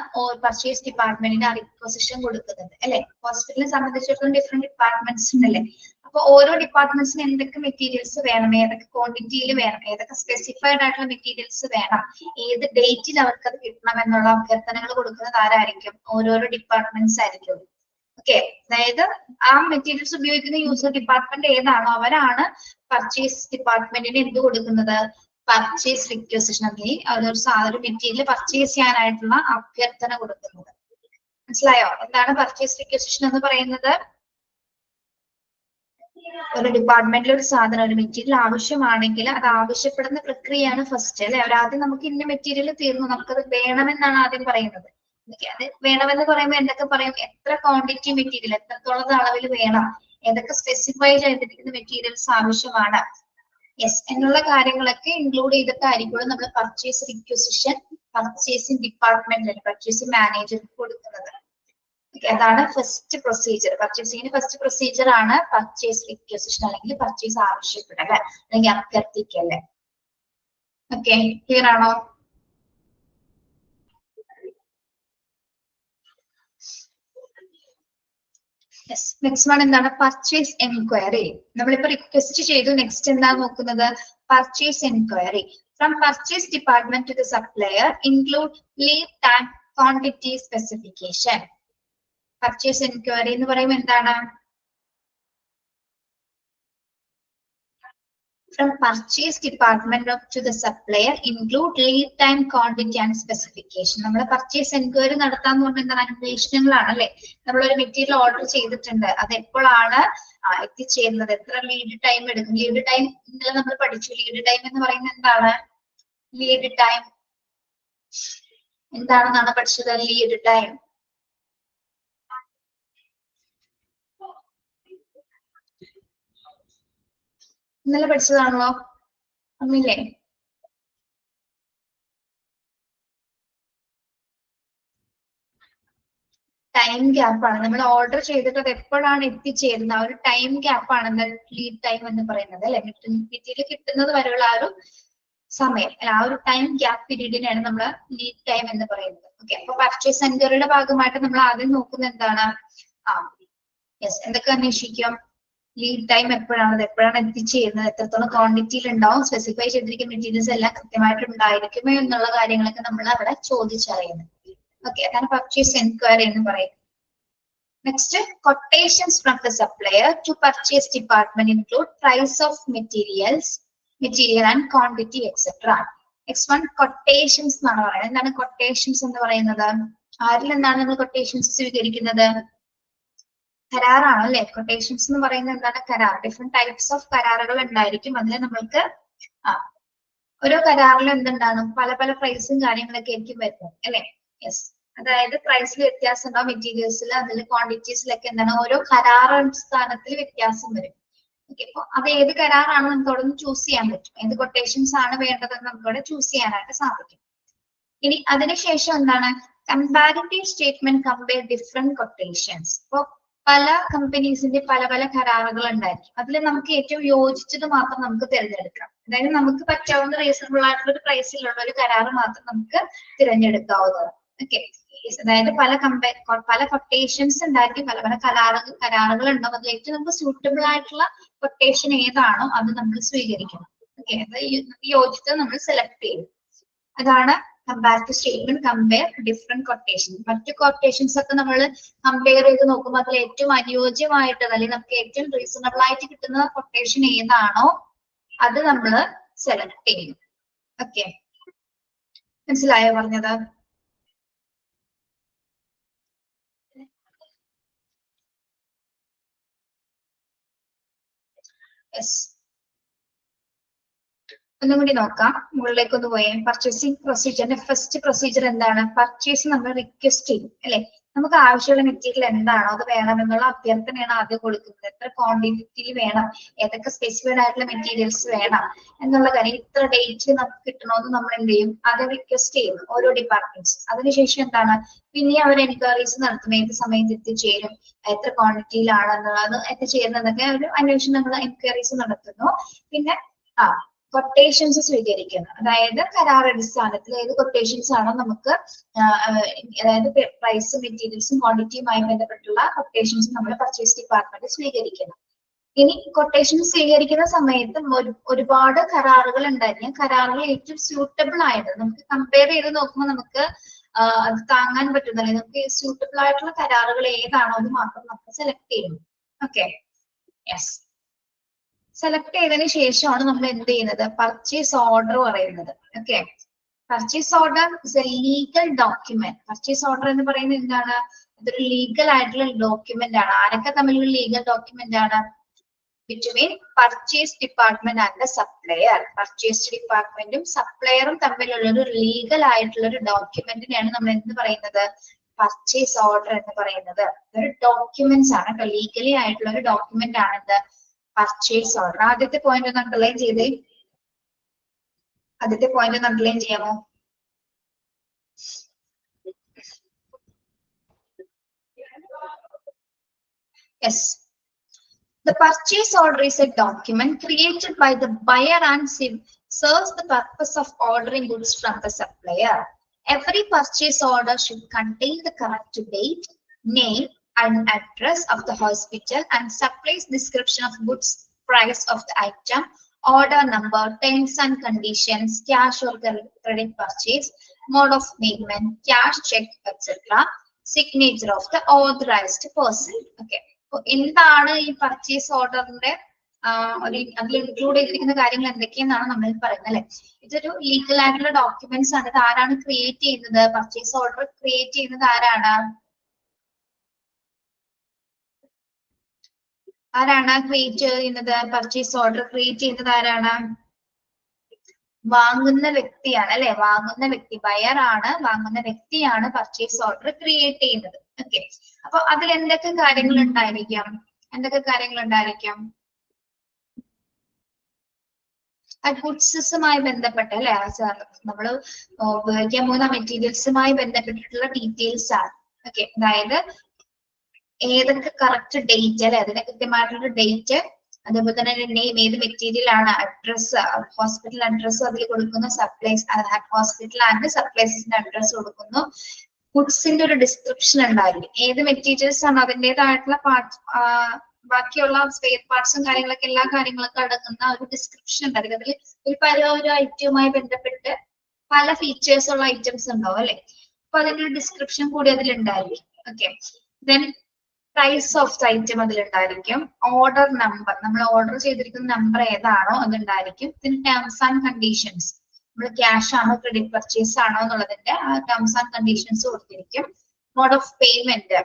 പർച്ചേസ് ഡിപ്പാർട്ട്മെന്റിന് ആ റിക്വസിഷൻ കൊടുക്കുന്നത് അല്ലെ. ഹോസ്പിറ്റലിനെ സംബന്ധിച്ചിടത്തോളം ഡിഫറെന്റ് ഡിപ്പാർട്ട്മെന്റ്സ് ഉണ്ടല്ലേ. അപ്പൊ ഓരോ ഡിപ്പാർട്ട്മെന്റ്സിന് എന്തൊക്കെ മെറ്റീരിയൽസ് വേണം, ഏതൊക്കെ ക്വാണ്ടിറ്റിയിൽ വേണം, ഏതൊക്കെ സ്പെസിഫൈഡ് ആയിട്ടുള്ള മെറ്റീരിയൽസ് വേണം, ഏത് ഡേറ്റിൽ അവർക്ക് അത് കിട്ടണം എന്നുള്ള അഭ്യർത്ഥനകൾ കൊടുക്കുന്നത് ആരായിരിക്കും? ഓരോരോ ഡിപ്പാർട്ട്മെന്റ്സ് ആയിരിക്കും. ഓക്കെ, അതായത് ആ മെറ്റീരിയൽസ് ഉപയോഗിക്കുന്ന യൂസർ ഡിപ്പാർട്ട്മെന്റ് ഏതാണോ അവരാണ് പർച്ചേസ് ഡിപ്പാർട്ട്മെന്റിന് എന്ത് കൊടുക്കുന്നത്, പർച്ചേസ് റിക്വസിഷൻ അല്ലെങ്കിൽ ഒരു മെറ്റീരിയൽ പർച്ചേസ് ചെയ്യാനായിട്ടുള്ള അഭ്യർത്ഥന കൊടുക്കുന്നത്. മനസ്സിലായോ? എന്താണ് പർച്ചേസ് റിക്വസിഷൻ എന്ന് പറയുന്നത്? ഒരു ഡിപ്പാർട്ട്മെന്റിൽ ഒരു സാധനം, ഒരു മെറ്റീരിയൽ ആവശ്യമാണെങ്കിൽ അത് ആവശ്യപ്പെടുന്ന പ്രക്രിയയാണ് ഫസ്റ്റ് അല്ലെ. അവരാദ്യം നമുക്ക് ഇന്ന മെറ്റീരിയൽ തീർന്നു, നമുക്കത് വേണമെന്നാണ് ആദ്യം പറയുന്നത്. അത് വേണമെന്ന് പറയുമ്പോൾ എന്തൊക്കെ പറയും, എത്ര ക്വാണ്ടിറ്റി മെറ്റീരിയൽ, എത്രത്തോളം അളവിൽ വേണം, ഏതൊക്കെ സ്പെസിഫൈ ചെയ്തിരിക്കുന്ന മെറ്റീരിയൽസ് ആവശ്യമാണ്, യെസ് എന്നുള്ള കാര്യങ്ങളൊക്കെ ഇൻക്ലൂഡ് ചെയ്തിട്ടായിരിക്കും നമ്മൾ പർച്ചേസ് റിക്വസിഷൻ പർച്ചേസിംഗ് ഡിപ്പാർട്ട്മെന്റിൽ പർച്ചേസിംഗ് മാനേജർക്ക് കൊടുക്കുന്നത്. അതാണ് ഫസ്റ്റ് പ്രൊസീജിയർ. പർച്ചേസിംഗിന് ഫസ്റ്റ് പ്രൊസീജിയർ ആണ് പർച്ചേസ് റിക്വസിഷൻ അല്ലെങ്കിൽ പർച്ചേസ് ആവശ്യപ്പെടൽ അല്ലെങ്കിൽ അഭ്യർത്ഥിക്കല്. ഓക്കെ, ക്ലിയർ ആണോ? നെക്സ്റ്റ് വൺ എന്താണ്, പർച്ചേസ് എൻക്വയറി. നമ്മളിപ്പോ റിക്വസ്റ്റ് ചെയ്തു, നെക്സ്റ്റ് എന്താ നോക്കുന്നത്, purchase enquiry. From purchase department to the supplier include lead time, quantity, specification. Purchase enquiry എന്ന് പറയുമ്പോൾ എന്താണ്, from purchase department to the supplier include lead time, quantity and specification. നമ്മൾ purchase enquiry നടത്താന്ന് പറഞ്ഞാൽ അന്വേഷണങ്ങളാണ് അല്ലെ. നമ്മളൊരു മെറ്റീരിയൽ ഓർഡർ ചെയ്തിട്ടുണ്ട്, അത് എപ്പോഴാണ് എത്തിച്ചേരുന്നത്, എത്ര ലീഡ് ടൈം എടുക്കും. ലീഡ് ടൈം ഇന്നലെ നമ്മൾ പഠിച്ചു. ലീഡ് ടൈം എന്ന് പറയുന്നത് എന്താണ്? ലീഡ് ടൈം എന്താണെന്നാണ് പഠിച്ചത്? ലീഡ് ടൈം ഇന്നലെ പഠിച്ചതാണല്ലോ, ഒന്നില്ലേ? ടൈം ഗ്യാപ്പ് ആണ്. നമ്മൾ ഓർഡർ ചെയ്തിട്ട് അത് എപ്പോഴാണ് എത്തിച്ചേരുന്നത്, ആ ഒരു ടൈം ഗ്യാപ്പ് ആണ് ലീഡ് ടൈം എന്ന് പറയുന്നത് അല്ലെ. മെറ്റീരിയൽ കിട്ടുന്നത് വരെയുള്ള ആ ഒരു സമയം, ആ ഒരു ടൈം ഗ്യാപ്പ് പീരീഡിനെയാണ് നമ്മൾ ലീഡ് ടൈം എന്ന് പറയുന്നത്. ഓക്കെ, അപ്പൊ പർച്ചേസ് എൻക്വയറിയുടെ ഭാഗമായിട്ട് നമ്മൾ ആദ്യം നോക്കുന്നത് എന്താണ്? യെസ്, എന്തൊക്കെ അന്വേഷിക്കും? ലീഡ് ടൈം എപ്പോഴാണ്, എപ്പോഴാണ് എത്തിച്ചേരുന്നത്, എത്രത്തോളം ക്വാണ്ടിറ്റിയിൽ ഉണ്ടാവും, സ്പെസിഫൈ ചെയ്തിരിക്കുന്ന മെറ്റീരിയൽസ് എല്ലാം കൃത്യമായിട്ട് ഉണ്ടായിരിക്കുമോ എന്നുള്ള കാര്യങ്ങളൊക്കെ നമ്മൾ അവിടെ ചോദിച്ചറിയുന്നത്. ഓക്കെ, അതാണ് പർച്ചേസ് എൻക്വയറി എന്ന് പറയുന്നത്. Next, quotations from the supplier to purchase department include price of material and quantity etc. Next one, quotations എന്നാണ് പറയുന്നത്. എന്താണ് quotations എന്ന് പറയുന്നത്? ആരിൽ നിന്നാണ് നമ്മൾ quotations സ്വീകരിക്കുന്നത്? കരാറാണ് അല്ലെ. quotations എന്ന് പറയുന്നത് എന്താണ്? കരാർ. ഡിഫറെന്റ് ടൈപ്സ് ഓഫ് കരാറുകൾ ഉണ്ടായിരിക്കും. അതിൽ നമ്മൾക്ക് ഓരോ കരാറിലും എന്തുണ്ടാണ്, പല പല പ്രൈസും കാര്യങ്ങളൊക്കെ ആയിരിക്കും വരുന്നത് അല്ലെ. യെസ്, അതായത് പ്രൈസിൽ വ്യത്യാസം ഉണ്ടാവും, മെറ്റീരിയൽസിൽ, അതിൽ ക്വാണ്ടിറ്റീസിലൊക്കെ എന്താണ് ഓരോ കരാർ അടിസ്ഥാനത്തിൽ വ്യത്യാസം വരും. ഓക്കെ, അപ്പൊ അത് ഏത് കരാറാണ് നമുക്ക് അവിടെ നിന്ന് ചൂസ് ചെയ്യാൻ പറ്റും, ഏത് കൊട്ടേഷൻസ് ആണ് വേണ്ടതെന്ന് നമുക്ക് അവിടെ ചൂസ് ചെയ്യാനായിട്ട് സാധിക്കും. ഇനി അതിനുശേഷം എന്താണ്? Comparative statement compare different quotations. ഇപ്പൊ പല കമ്പനീസിന്റെ പല പല കരാറുകൾ ഉണ്ടായിരിക്കും. അതിൽ നമുക്ക് ഏറ്റവും യോജിച്ചത് മാത്രം നമുക്ക് തിരഞ്ഞെടുക്കാം. അതായത് നമുക്ക് പറ്റാവുന്ന റീസണബിൾ ആയിട്ടുള്ള ഒരു പ്രൈസിലുള്ള ഒരു കരാർ മാത്രം നമുക്ക് തിരഞ്ഞെടുക്കാവുന്നതാണ്. ഓക്കെ, അതായത് പല കൊട്ടേഷൻസ് ഉണ്ടായിരിക്കും, പല പല കരാറുകൾ ഉണ്ടാവും. അതിൽ ഏറ്റവും നമുക്ക് സൂട്ടബിൾ ആയിട്ടുള്ള കൊട്ടേഷൻ ഏതാണോ അത് നമ്മൾ സ്വീകരിക്കണം. ഓക്കെ, അത് യോജിച്ചത് നമ്മൾ സെലക്ട് ചെയ്യും. അതാണ് comparative statement compare different quotation. മറ്റു കൊട്ടേഷൻസ് ഒക്കെ നമ്മൾ കമ്പയർ ചെയ്ത് നോക്കുമ്പോൾ അതിൽ ഏറ്റവും അനുയോജ്യമായിട്ട് അല്ലെങ്കിൽ നമുക്ക് ഏറ്റവും റീസണബിൾ ആയിട്ട് കിട്ടുന്ന കൊട്ടേഷൻ ഏതാണോ അത് നമ്മൾ സെലക്ട് ചെയ്യും. ഓക്കെ, മനസ്സിലായോ പറഞ്ഞത്? യെസ്, ഒന്നും കൂടി നോക്കാം. മുകളിലേക്ക് ഒന്ന് പോയേ. പർച്ചേസിംഗ് പ്രൊസീജിയറിന്റെ ഫസ്റ്റ് പ്രൊസീജിയർ എന്താണ്? പർച്ചേസ് നമ്മൾ റിക്വസ്റ്റ് ചെയ്യും അല്ലെ. നമുക്ക് ആവശ്യമുള്ള മെറ്റീരിയൽ എന്താണോ അത് വേണമെന്നുള്ള അഭ്യർത്ഥനയാണ് ആദ്യം കൊടുക്കുന്നത്. എത്ര ക്വാണ്ടിറ്റിയിൽ വേണം, ഏതൊക്കെ സ്പെസിഫൈഡ് ആയിട്ടുള്ള മെറ്റീരിയൽസ് വേണം എന്നുള്ള കാര്യം, ഇത്ര ഡേറ്റിൽ നമുക്ക് കിട്ടണമെന്ന് നമ്മൾ എന്ത് ചെയ്യും? ആദ്യം റിക്വസ്റ്റ് ചെയ്യും ഓരോ ഡിപ്പാർട്ട്മെന്റ്സ്. അതിനുശേഷം എന്താണ്? പിന്നെ അവർ എൻക്വയറീസ് നടത്തും, ഏത് സമയത്ത് എത്തിച്ചേരും, എത്ര ക്വാണ്ടിറ്റിയിലാണെന്നുള്ളത് എത്തിച്ചേരുന്നതൊക്കെ ഒരു അന്വേഷണങ്ങൾ എൻക്വയറീസ് നടത്തുന്നു. പിന്നെ കൊട്ടേഷൻസ് സ്വീകരിക്കുന്നു. അതായത് കരാർ അടിസ്ഥാനത്തിൽ ഏത് കൊട്ടേഷൻസ് ആണോ നമുക്ക്, അതായത് പ്രൈസും മെറ്റീരിയൽസും ക്വാണ്ടിറ്റിയുമായി ബന്ധപ്പെട്ടുള്ള കൊട്ടേഷൻസ് നമ്മൾ പർച്ചേസ് ഡിപ്പാർട്ട്മെന്റ് സ്വീകരിക്കുന്നു. ഇനി കൊട്ടേഷൻ സ്വീകരിക്കുന്ന സമയത്ത് ഒരുപാട് കരാറുകൾ ഉണ്ടായിരിക്കും. കരാറുകൾ ഏറ്റവും സ്യൂട്ടബിൾ ആയിട്ട് നമുക്ക് കമ്പയർ ചെയ്ത് നോക്കുമ്പോൾ നമുക്ക് അത് താങ്ങാൻ പറ്റുന്ന, അല്ലെങ്കിൽ നമുക്ക് സ്യൂട്ടബിൾ ആയിട്ടുള്ള കരാറുകൾ ഏതാണോ അത് മാത്രം നമുക്ക് സെലക്ട് ചെയ്യുന്നു. Okay, yes. സെലക്ട് ചെയ്തതിനു ശേഷമാണ് നമ്മൾ എന്ത് ചെയ്യുന്നത്? പർച്ചേസ് ഓർഡർ പറയുന്നത്. Okay, purchase order is A legal document. Purchase order എന്ന് പറയുന്നത് എന്താണ്? ഇതൊരു ലീഗൽ ആയിട്ടുള്ള ഡോക്യുമെന്റ് ആണ്. ആരൊക്കെ തമ്മിലുള്ള ലീഗൽ ഡോക്യുമെന്റ് ആണ്? Between purchase department and the supplier. Purchase ഡിപ്പാർട്ട്മെന്റും സപ്ലയറും തമ്മിലുള്ള ഒരു ലീഗൽ ആയിട്ടുള്ള ഒരു ഡോക്യുമെന്റിനെയാണ് നമ്മൾ എന്ത് പറയുന്നത്? പർച്ചേസ് ഓർഡർ എന്ന് പറയുന്നത്. ഒരു ഡോക്യുമെന്റ്സ് ആണ് കേട്ടോ, ലീഗലി ആയിട്ടുള്ള ഒരു ഡോക്യുമെന്റ് ആണ് ഇത് പർച്ചേസ് ഓർഡർ. ആദ്യത്തെ പോയിന്റ് ഒന്ന് അണ്ടർലൈൻ ചെയ്തേ. ആദ്യത്തെ പോയിന്റ് ഒന്ന് അണ്ടർലൈൻ ചെയ്യാമോ? Yes, the purchase order is a document created by the buyer and serves the purpose of ordering goods from the supplier. Every purchase order should contain the correct date, name and address of the hospital and supplies description of goods, price of the item, order number, terms and conditions, cash or credit purchase, mode of payment, cash, check, etc. Signature of the authorized person. Okay, എന്താണ് ഈ purchase ഓർഡറിന്റെ അതിൽ include ചെയ്തിരിക്കുന്ന കാര്യങ്ങൾ എന്തൊക്കെയെന്നാണ് നമ്മൾ പറയുന്നത് അല്ലെ. ഇതൊരു ലീഗൽ ആയിട്ടുള്ള ഡോക്യുമെന്റ്സ് ആണ്. ഇത് ആരാണ് ക്രിയേറ്റ് ചെയ്യുന്നത്? പർച്ചേസ് ഓർഡർ ക്രിയേറ്റ് ചെയ്യുന്നത് ആരാണ്? ആരാണ് ക്രിയേറ്റ് ചെയ്യുന്നത്? പർച്ചേസ് ഓർഡർ ക്രിയേറ്റ് ചെയ്യുന്നത് ആരാണ്? വാങ്ങുന്ന വ്യക്തിയാണ് അല്ലെ. വാങ്ങുന്ന വ്യക്തി ബയർ ആണ്. വാങ്ങുന്ന വ്യക്തിയാണ് പർച്ചേസ് ഓർഡർ ക്രിയേറ്റ് ചെയ്യുന്നത്. ഓക്കെ, അപ്പൊ അതിൽ എന്തൊക്കെ കാര്യങ്ങൾ ഉണ്ടായിരിക്കാം? എന്തൊക്കെ കാര്യങ്ങൾ ഉണ്ടായിരിക്കാം? ആ ഗുഡ്സുമായി ബന്ധപ്പെട്ട അല്ലെ, നമ്മൾ ഉപയോഗിക്കാൻ പോകുന്ന മെറ്റീരിയൽസുമായി ബന്ധപ്പെട്ടിട്ടുള്ള ഡീറ്റെയിൽസ് ആണ്. ഓക്കെ, അതായത് ഏതൊക്കെ കറക്റ്റ് ഡേറ്റ് അല്ലെ, അതിന്റെ കൃത്യമായിട്ടുള്ള ഡേറ്റ്, അതേപോലെ തന്നെ നെയിം, ഏത് മെറ്റീരിയൽ ആണ്, അഡ്രസ്, ഹോസ്പിറ്റൽ അഡ്രസ് അതിൽ കൊടുക്കുന്നു, സപ്ലൈസ് ഹോസ്പിറ്റൽ ആൻഡ് സപ്ലൈസിന്റെ അഡ്രസ് കൊടുക്കുന്നു, ഗുഡ്സിന്റെ ഒരു ഡിസ്ക്രിപ്ഷൻ ഉണ്ടായിരിക്കും, ഏത് മെറ്റീരിയൽസ് ആണ് അതിൻ്റെതായിട്ടുള്ള പാർട്സ്, ബാക്കിയുള്ള സ്പെയർ പാർട്സും കാര്യങ്ങളൊക്കെ എല്ലാ കാര്യങ്ങളൊക്കെ അടങ്ങുന്ന ഒരു ഡിസ്ക്രിപ്ഷൻ ഉണ്ടായിരിക്കും. അതിൽ ഒരു ഐറ്റവുമായി ബന്ധപ്പെട്ട് പല ഫീച്ചേഴ്സ് ഉള്ള ഐറ്റംസ് ഉണ്ടാവും അല്ലെ. അപ്പൊ അതിന്റെ ഒരു ഡിസ്ക്രിപ്ഷൻ കൂടി അതിലുണ്ടായിരിക്കും. Okay, then price of the item അതിലുണ്ടായിരിക്കും, ഓർഡർ നമ്പർ, നമ്മൾ ഓർഡർ ചെയ്തിരിക്കുന്ന നമ്പർ ഏതാണോ അതുണ്ടായിരിക്കും, പിന്നെ ടേംസ് ആൻഡ് കണ്ടീഷൻസ്, നമ്മൾ ക്യാഷ് ആണോ ക്രെഡിറ്റ് പർച്ചേസ് ആണോ എന്നുള്ളതിന്റെ ടേംസ് ആൻഡ് കണ്ടീഷൻസ് കൊടുത്തിരിക്കും, mode of payment,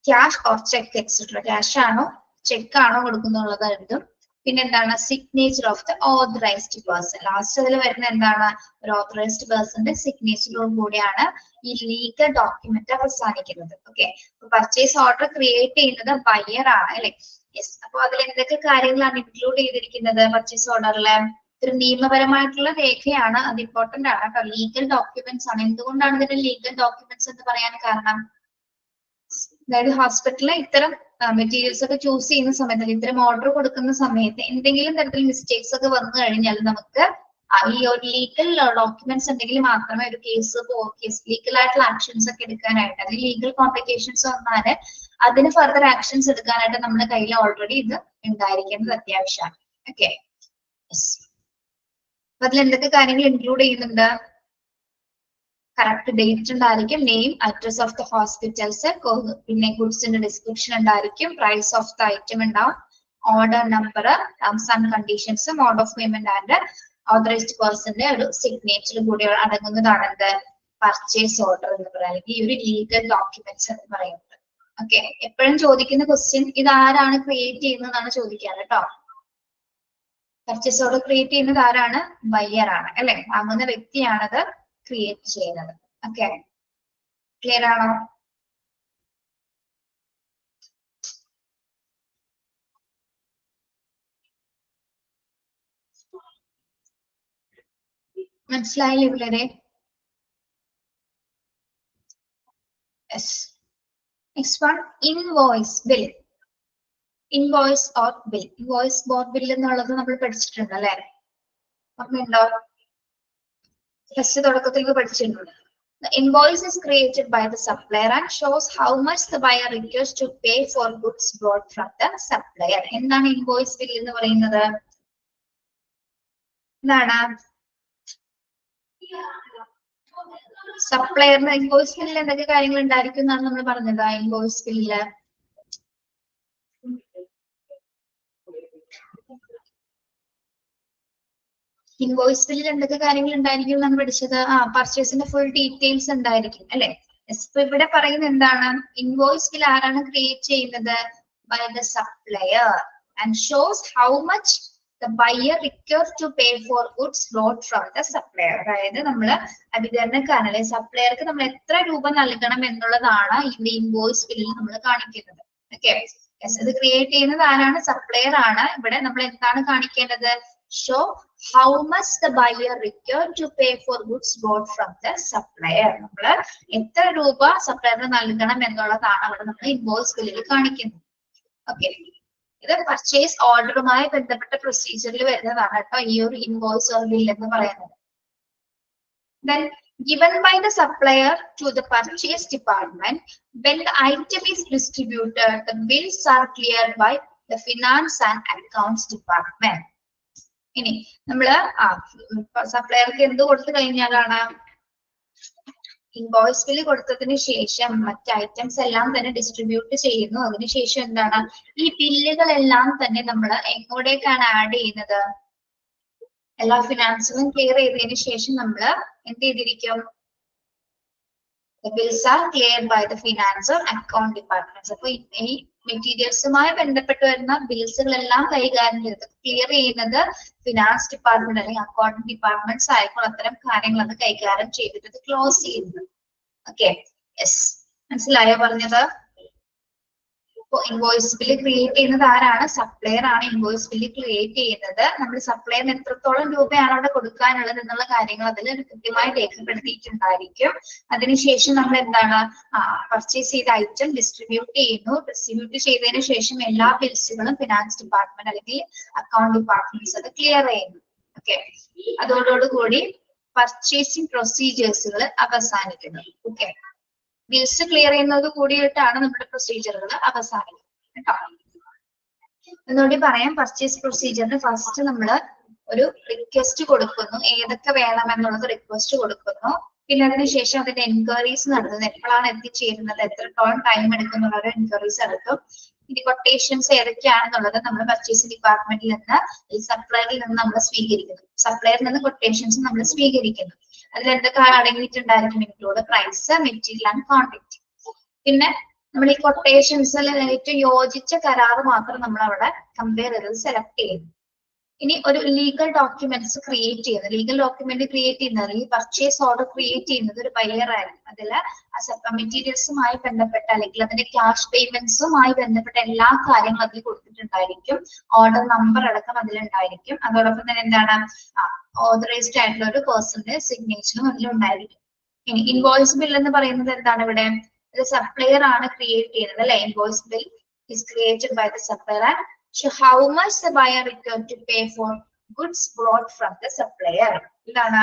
cash or cheque etcetera, cash ആണോ ചെക്ക് ആണോ കൊടുക്കുന്നുള്ളതായിരിക്കും. പിന്നെ എന്താണ്, signature of the authorised person, last അതിൽ വരുന്ന എന്താണ്, ഒരു ഓതറൈസ്ഡ് പേഴ്സന്റെ സിഗ്നേച്ചറോട് കൂടിയാണ് ഈ ലീഗൽ ഡോക്യുമെന്റ് അവസാനിക്കുന്നത്. ഓക്കെ, പർച്ചേസ് ഓർഡർ ക്രിയേറ്റ് ചെയ്യുന്നത് ബയർ ആണ് അല്ലെ. യെസ്, അപ്പൊ അതിൽ എന്തൊക്കെ കാര്യങ്ങളാണ് ഇൻക്ലൂഡ് ചെയ്തിരിക്കുന്നത് പർച്ചേസ് ഓർഡറിലെ? ഒരു നിയമപരമായിട്ടുള്ള രേഖയാണ്, അത് ഇമ്പോർട്ടന്റ് ആണ് കേട്ടോ. ലീഗൽ ഡോക്യുമെന്റ്സ് ആണ്. എന്തുകൊണ്ടാണ് ഇതിന്റെ ലീഗൽ ഡോക്യുമെന്റ്സ് എന്ന് പറയാൻ കാരണം? അതായത് ഹോസ്പിറ്റലിൽ ഇത്തരം മെറ്റീരിയൽസ് ഒക്കെ ചൂസ് ചെയ്യുന്ന സമയത്ത്, ഇത്തരം ഓർഡർ കൊടുക്കുന്ന സമയത്ത് എന്തെങ്കിലും തരത്തിൽ മിസ്റ്റേക്സ് ഒക്കെ വന്നു കഴിഞ്ഞാൽ നമുക്ക് ഈ ഒരു ലീഗൽ ഡോക്യുമെന്റ്സ് ഉണ്ടെങ്കിൽ മാത്രമേ ഒരു കേസ് ലീഗൽ ആയിട്ടുള്ള ആക്ഷൻസ് ഒക്കെ എടുക്കാനായിട്ട്, അല്ലെങ്കിൽ ലീഗൽ കോംപ്ലിക്കേഷൻസ് വന്നാൽ അതിന് ഫർദർ ആക്ഷൻസ് എടുക്കാനായിട്ട് നമ്മുടെ കയ്യിൽ ഓൾറെഡി ഇത് ഉണ്ടായിരിക്കേണ്ടത് അത്യാവശ്യമാണ്. ഓക്കെ, അപ്പൊ അതിൽ എന്തൊക്കെ കാര്യങ്ങൾ ഇൻക്ലൂഡ് ചെയ്യുന്നുണ്ട്? കറക്റ്റ് ഡേറ്റ് ഉണ്ടായിരിക്കും, name, address of the hospitals, പിന്നെ ഗുഡ്സിന്റെ ഡിസ്ക്രിപ്ഷൻ ഉണ്ടായിരിക്കും, പ്രൈസ് ഓഫ് ദ ഐറ്റം ഉണ്ടാവും, order number, terms and conditions, mode of payment and authorised പേഴ്സന്റെ ഒരു സിഗ്നേച്ചർ കൂടി അടങ്ങുന്നതാണ് എന്ത്, പർച്ചേസ് ഓർഡർ എന്ന് പറയുന്നത്, ഈ ഒരു ലീഗൽ ഡോക്യുമെന്റ്സ് എന്ന് പറയുന്നത്. ഓക്കെ, എപ്പോഴും ചോദിക്കുന്ന ക്വസ്റ്റ്യൻ ഇത് ആരാണ് ക്രിയേറ്റ് ചെയ്യുന്നതാണ് ചോദിക്കാറ് കേട്ടോ. പർച്ചേസ് ഓർഡർ ക്രിയേറ്റ് ചെയ്യുന്നത് ആരാണ്? ബയ്യർ ആണ് അല്ലെ, വാങ്ങുന്ന വ്യക്തിയാണത് ക്രിയേറ്റ് ചെയ്യുന്നത്. ഓക്കെ, ക്ലിയർ ആണോ? മനസ്സിലായില്ലേ പിള്ളേരെ? Yes. Next one, invoice bill. Invoice or bill, invoice or bill എന്നുള്ളത് നമ്മൾ പഠിച്ചിട്ടുണ്ട് അല്ലെ, ഓർമ്മയുണ്ടോ? ഫസ്റ്റ് തുടക്കത്തിൽ പഠിച്ചിട്ടുണ്ട്. The invoice is created by the supplier and shows how much the buyer requires to pay for goods bought from the supplier. എന്താണ് invoice bill എന്ന് പറയുന്നത്? എന്താണ്? സപ്ലയറിന് ഇൻവോയ്സ് ബില്ലിൽ എന്തൊക്കെ കാര്യങ്ങൾ ഉണ്ടായിരിക്കും എന്നാണ് നമ്മൾ പറഞ്ഞത്. ഇൻവോയ്സ് ബില്ലില് ഇൻവോയ്സ് ബില്ലിൽ എന്തൊക്കെ കാര്യങ്ങൾ ഉണ്ടായിരിക്കും എന്നാണ് പഠിച്ചത്? പർച്ചേസിന്റെ ഫുൾ ഡീറ്റെയിൽസ് ഉണ്ടായിരിക്കും അല്ലെ. ഇപ്പൊ ഇവിടെ പറയുന്നത് എന്താണ്? ഇൻവോയ്സ് ബിൽ ആരാണ് ക്രിയേറ്റ് ചെയ്യുന്നത്? By the supplier and shows how much the buyer requires to pay for goods bought from the supplier. അതായത് നമ്മൾ വിതരണക്കാരൻ അല്ലെ, സപ്ലയർക്ക് നമ്മൾ എത്ര രൂപ നൽകണം എന്നുള്ളതാണ് ഈ ഇൻവോയ്സ് ബില്ലിൽ നമ്മൾ കാണിക്കുന്നത്. ഓക്കെ, ഇത് ക്രിയേറ്റ് ചെയ്യുന്നത് ആരാണ്? സപ്ലയർ ആണ്. ഇവിടെ നമ്മൾ എന്താണ് കാണിക്കേണ്ടത്? show how much the buyer required to pay for goods bought from the supplier. നമ്മൾ എത്ര രൂപ സപ്ലയറിന് നൽകണം എന്നുള്ളതാണ് അവിടെ നമ്മൾ ഇൻവോയ്സ് ബില്ലിൽ കാണിക്കുന്നത്. ഓക്കെ, ഇത് പർച്ചേസ് ഓർഡറുമായി ബന്ധപ്പെട്ട പ്രൊസീജിയറിൽ വരുന്നതാണ് കേട്ടോ ഈ ഒരു ഇൻവോയ്സ് ഓർ ബിൽ എന്ന് പറയുന്നത്. Then given by the supplier to the purchase department, when the item is distributed, the bills are cleared by the finance and accounts department. ഇനി നമ്മള് സപ്ലയർക്ക് എന്ത് കൊടുത്തു കഴിഞ്ഞാലാണ് ഇൻവോയ്സ് ബില്ല് കൊടുത്തതിന് ശേഷം മറ്റ് ഐറ്റംസ് എല്ലാം തന്നെ ഡിസ്ട്രിബ്യൂട്ട് ചെയ്യുന്നു. അതിനുശേഷം എന്താണ്, ഈ ബില്ലുകളെല്ലാം തന്നെ നമ്മൾ എങ്ങോട്ടേക്കാണ് ആഡ് ചെയ്യുന്നത്? എല്ലാ ഫിനാൻസുകളും ക്ലിയർ ചെയ്തതിന് ശേഷം നമ്മൾ എന്ത് ചെയ്തിരിക്കും? The bills are cleared by the finance or account departments. അപ്പൊ ഈ മെറ്റീരിയൽസുമായി ബന്ധപ്പെട്ട് വരുന്ന ബിൽസുകളെല്ലാം കൈകാര്യം ചെയ്തത് ക്ലിയർ ചെയ്യുന്നത് ഫിനാൻസ് ഡിപ്പാർട്ട്മെന്റ് അല്ലെങ്കിൽ അക്കൗണ്ടിംഗ് ഡിപ്പാർട്ട്മെന്റ്സ് ആയപ്പോൾ അത്തരം കാര്യങ്ങൾ അത് കൈകാര്യം ചെയ്തിട്ട് ക്ലോസ് ചെയ്യുന്നത്. ഓക്കെ, യെസ്, മനസ്സിലായോ പറഞ്ഞത്? ഇപ്പൊ ഇൻവോയ്സ് ബില്ല് ക്രിയേറ്റ് ചെയ്യുന്നത് ആരാണ്? സപ്ലയർ ആണ് ഇൻവോയ്സ് ബില്ല് ക്രിയേറ്റ് ചെയ്യുന്നത്. നമ്മൾ സപ്ലയറിന് എത്രത്തോളം രൂപയാണ് അവിടെ കൊടുക്കാനുള്ളത് എന്നുള്ള കാര്യങ്ങൾ അതിൽ കൃത്യമായി രേഖപ്പെടുത്തിയിട്ടുണ്ടായിരിക്കും. അതിനുശേഷം നമ്മൾ എന്താണ്, പർച്ചേസ് ചെയ്ത ഐറ്റം ഡിസ്ട്രിബ്യൂട്ട് ചെയ്യുന്നു. ഡിസ്ട്രിബ്യൂട്ട് ചെയ്തതിനു ശേഷം എല്ലാ ബിൽസുകളും ഫിനാൻസ് ഡിപ്പാർട്ട്മെന്റ് അല്ലെങ്കിൽ അക്കൗണ്ട് ഡിപ്പാർട്ട്മെന്റ്സ് അത് ക്ലിയർ ചെയ്യുന്നു. ഓക്കെ, അതോടുകൂടി പർച്ചേസിംഗ് പ്രൊസീജിയേഴ്സുകൾ അവസാനിക്കുന്നു. ഓക്കെ, ബിൽസ് ക്ലിയർ ചെയ്യുന്നത് കൂടിയിട്ടാണ് നമ്മുടെ പ്രൊസീജിയറുകൾ അവസാനിക്കുന്നത് കേട്ടോ. എന്നോട് പറയാം, പർച്ചേസ് പ്രൊസീജിയറിന് ഫസ്റ്റ് നമ്മൾ ഒരു റിക്വസ്റ്റ് കൊടുക്കുന്നു, ഏതൊക്കെ വേണമെന്നുള്ളത് റിക്വസ്റ്റ് കൊടുക്കുന്നു. പിന്നെ അതിനുശേഷം അതിന്റെ എൻക്വയറീസ് നടത്തുന്നത്, എപ്പോഴാണ് എത്തിച്ചേരുന്നത്, എത്രത്തോളം ടൈം എടുക്കുന്നുള്ള എൻക്വയറീസ് നടത്തും. ഇനി കൊട്ടേഷൻസ് ഏതൊക്കെയാണെന്നുള്ളത് നമ്മൾ പർച്ചേസ് ഡിപ്പാർട്ട്മെന്റിൽ നിന്ന് സപ്ലയറിൽ നിന്ന് നമ്മൾ സ്വീകരിക്കുന്നു. സപ്ലയറിൽ നിന്ന് കൊട്ടേഷൻസ് നമ്മൾ സ്വീകരിക്കുന്നു. അതിൽ എന്തൊക്കെ അടങ്ങിയിട്ടുണ്ടായിരിക്കും? Include price, material and quantity. പിന്നെ നമ്മൾ ഈ കൊട്ടേഷൻസിൽ ഏറ്റവും യോജിച്ച കരാറ് മാത്രം നമ്മൾ അവിടെ കമ്പയർ ചെയ്ത് സെലക്ട് ചെയ്യുന്നു. ഇനി ഒരു ലീഗൽ ഡോക്യുമെന്റ്സ് ക്രിയേറ്റ് ചെയ്യുന്നത്, ലീഗൽ ഡോക്യുമെന്റ് ക്രിയേറ്റ് ചെയ്യുന്നത്, ഈ പർച്ചേസ് ഓർഡർ ക്രിയേറ്റ് ചെയ്യുന്നത് ഒരു ബയർ ആയിരിക്കും. അതിൽ മെറ്റീരിയൽസുമായി ബന്ധപ്പെട്ട അല്ലെങ്കിൽ അതിന്റെ ക്യാഷ് പേയ്മെന്റ്സുമായി ബന്ധപ്പെട്ട എല്ലാ കാര്യങ്ങളും അതിൽ കൊടുത്തിട്ടുണ്ടായിരിക്കും. ഓർഡർ നമ്പർ അടക്കം അതിലുണ്ടായിരിക്കും. അതോടൊപ്പം തന്നെ എന്താണ്, ഓതറൈസ്ഡ് ആയിട്ടുള്ള ഒരു പേഴ്സന്റെ സിഗ്നേച്ചറും അതിലുണ്ടായിരിക്കും. ഇനി ഇൻവോയ്സ് ബിൽ എന്ന് പറയുന്നത് എന്താണ്? ഇവിടെ ഇത് സപ്ലയർ ആണ് ക്രിയേറ്റ് ചെയ്യുന്നത് അല്ലെ. Invoice bill is created by the supplier and show how much the buyer required to pay for goods brought from the supplier. ഇതാണ്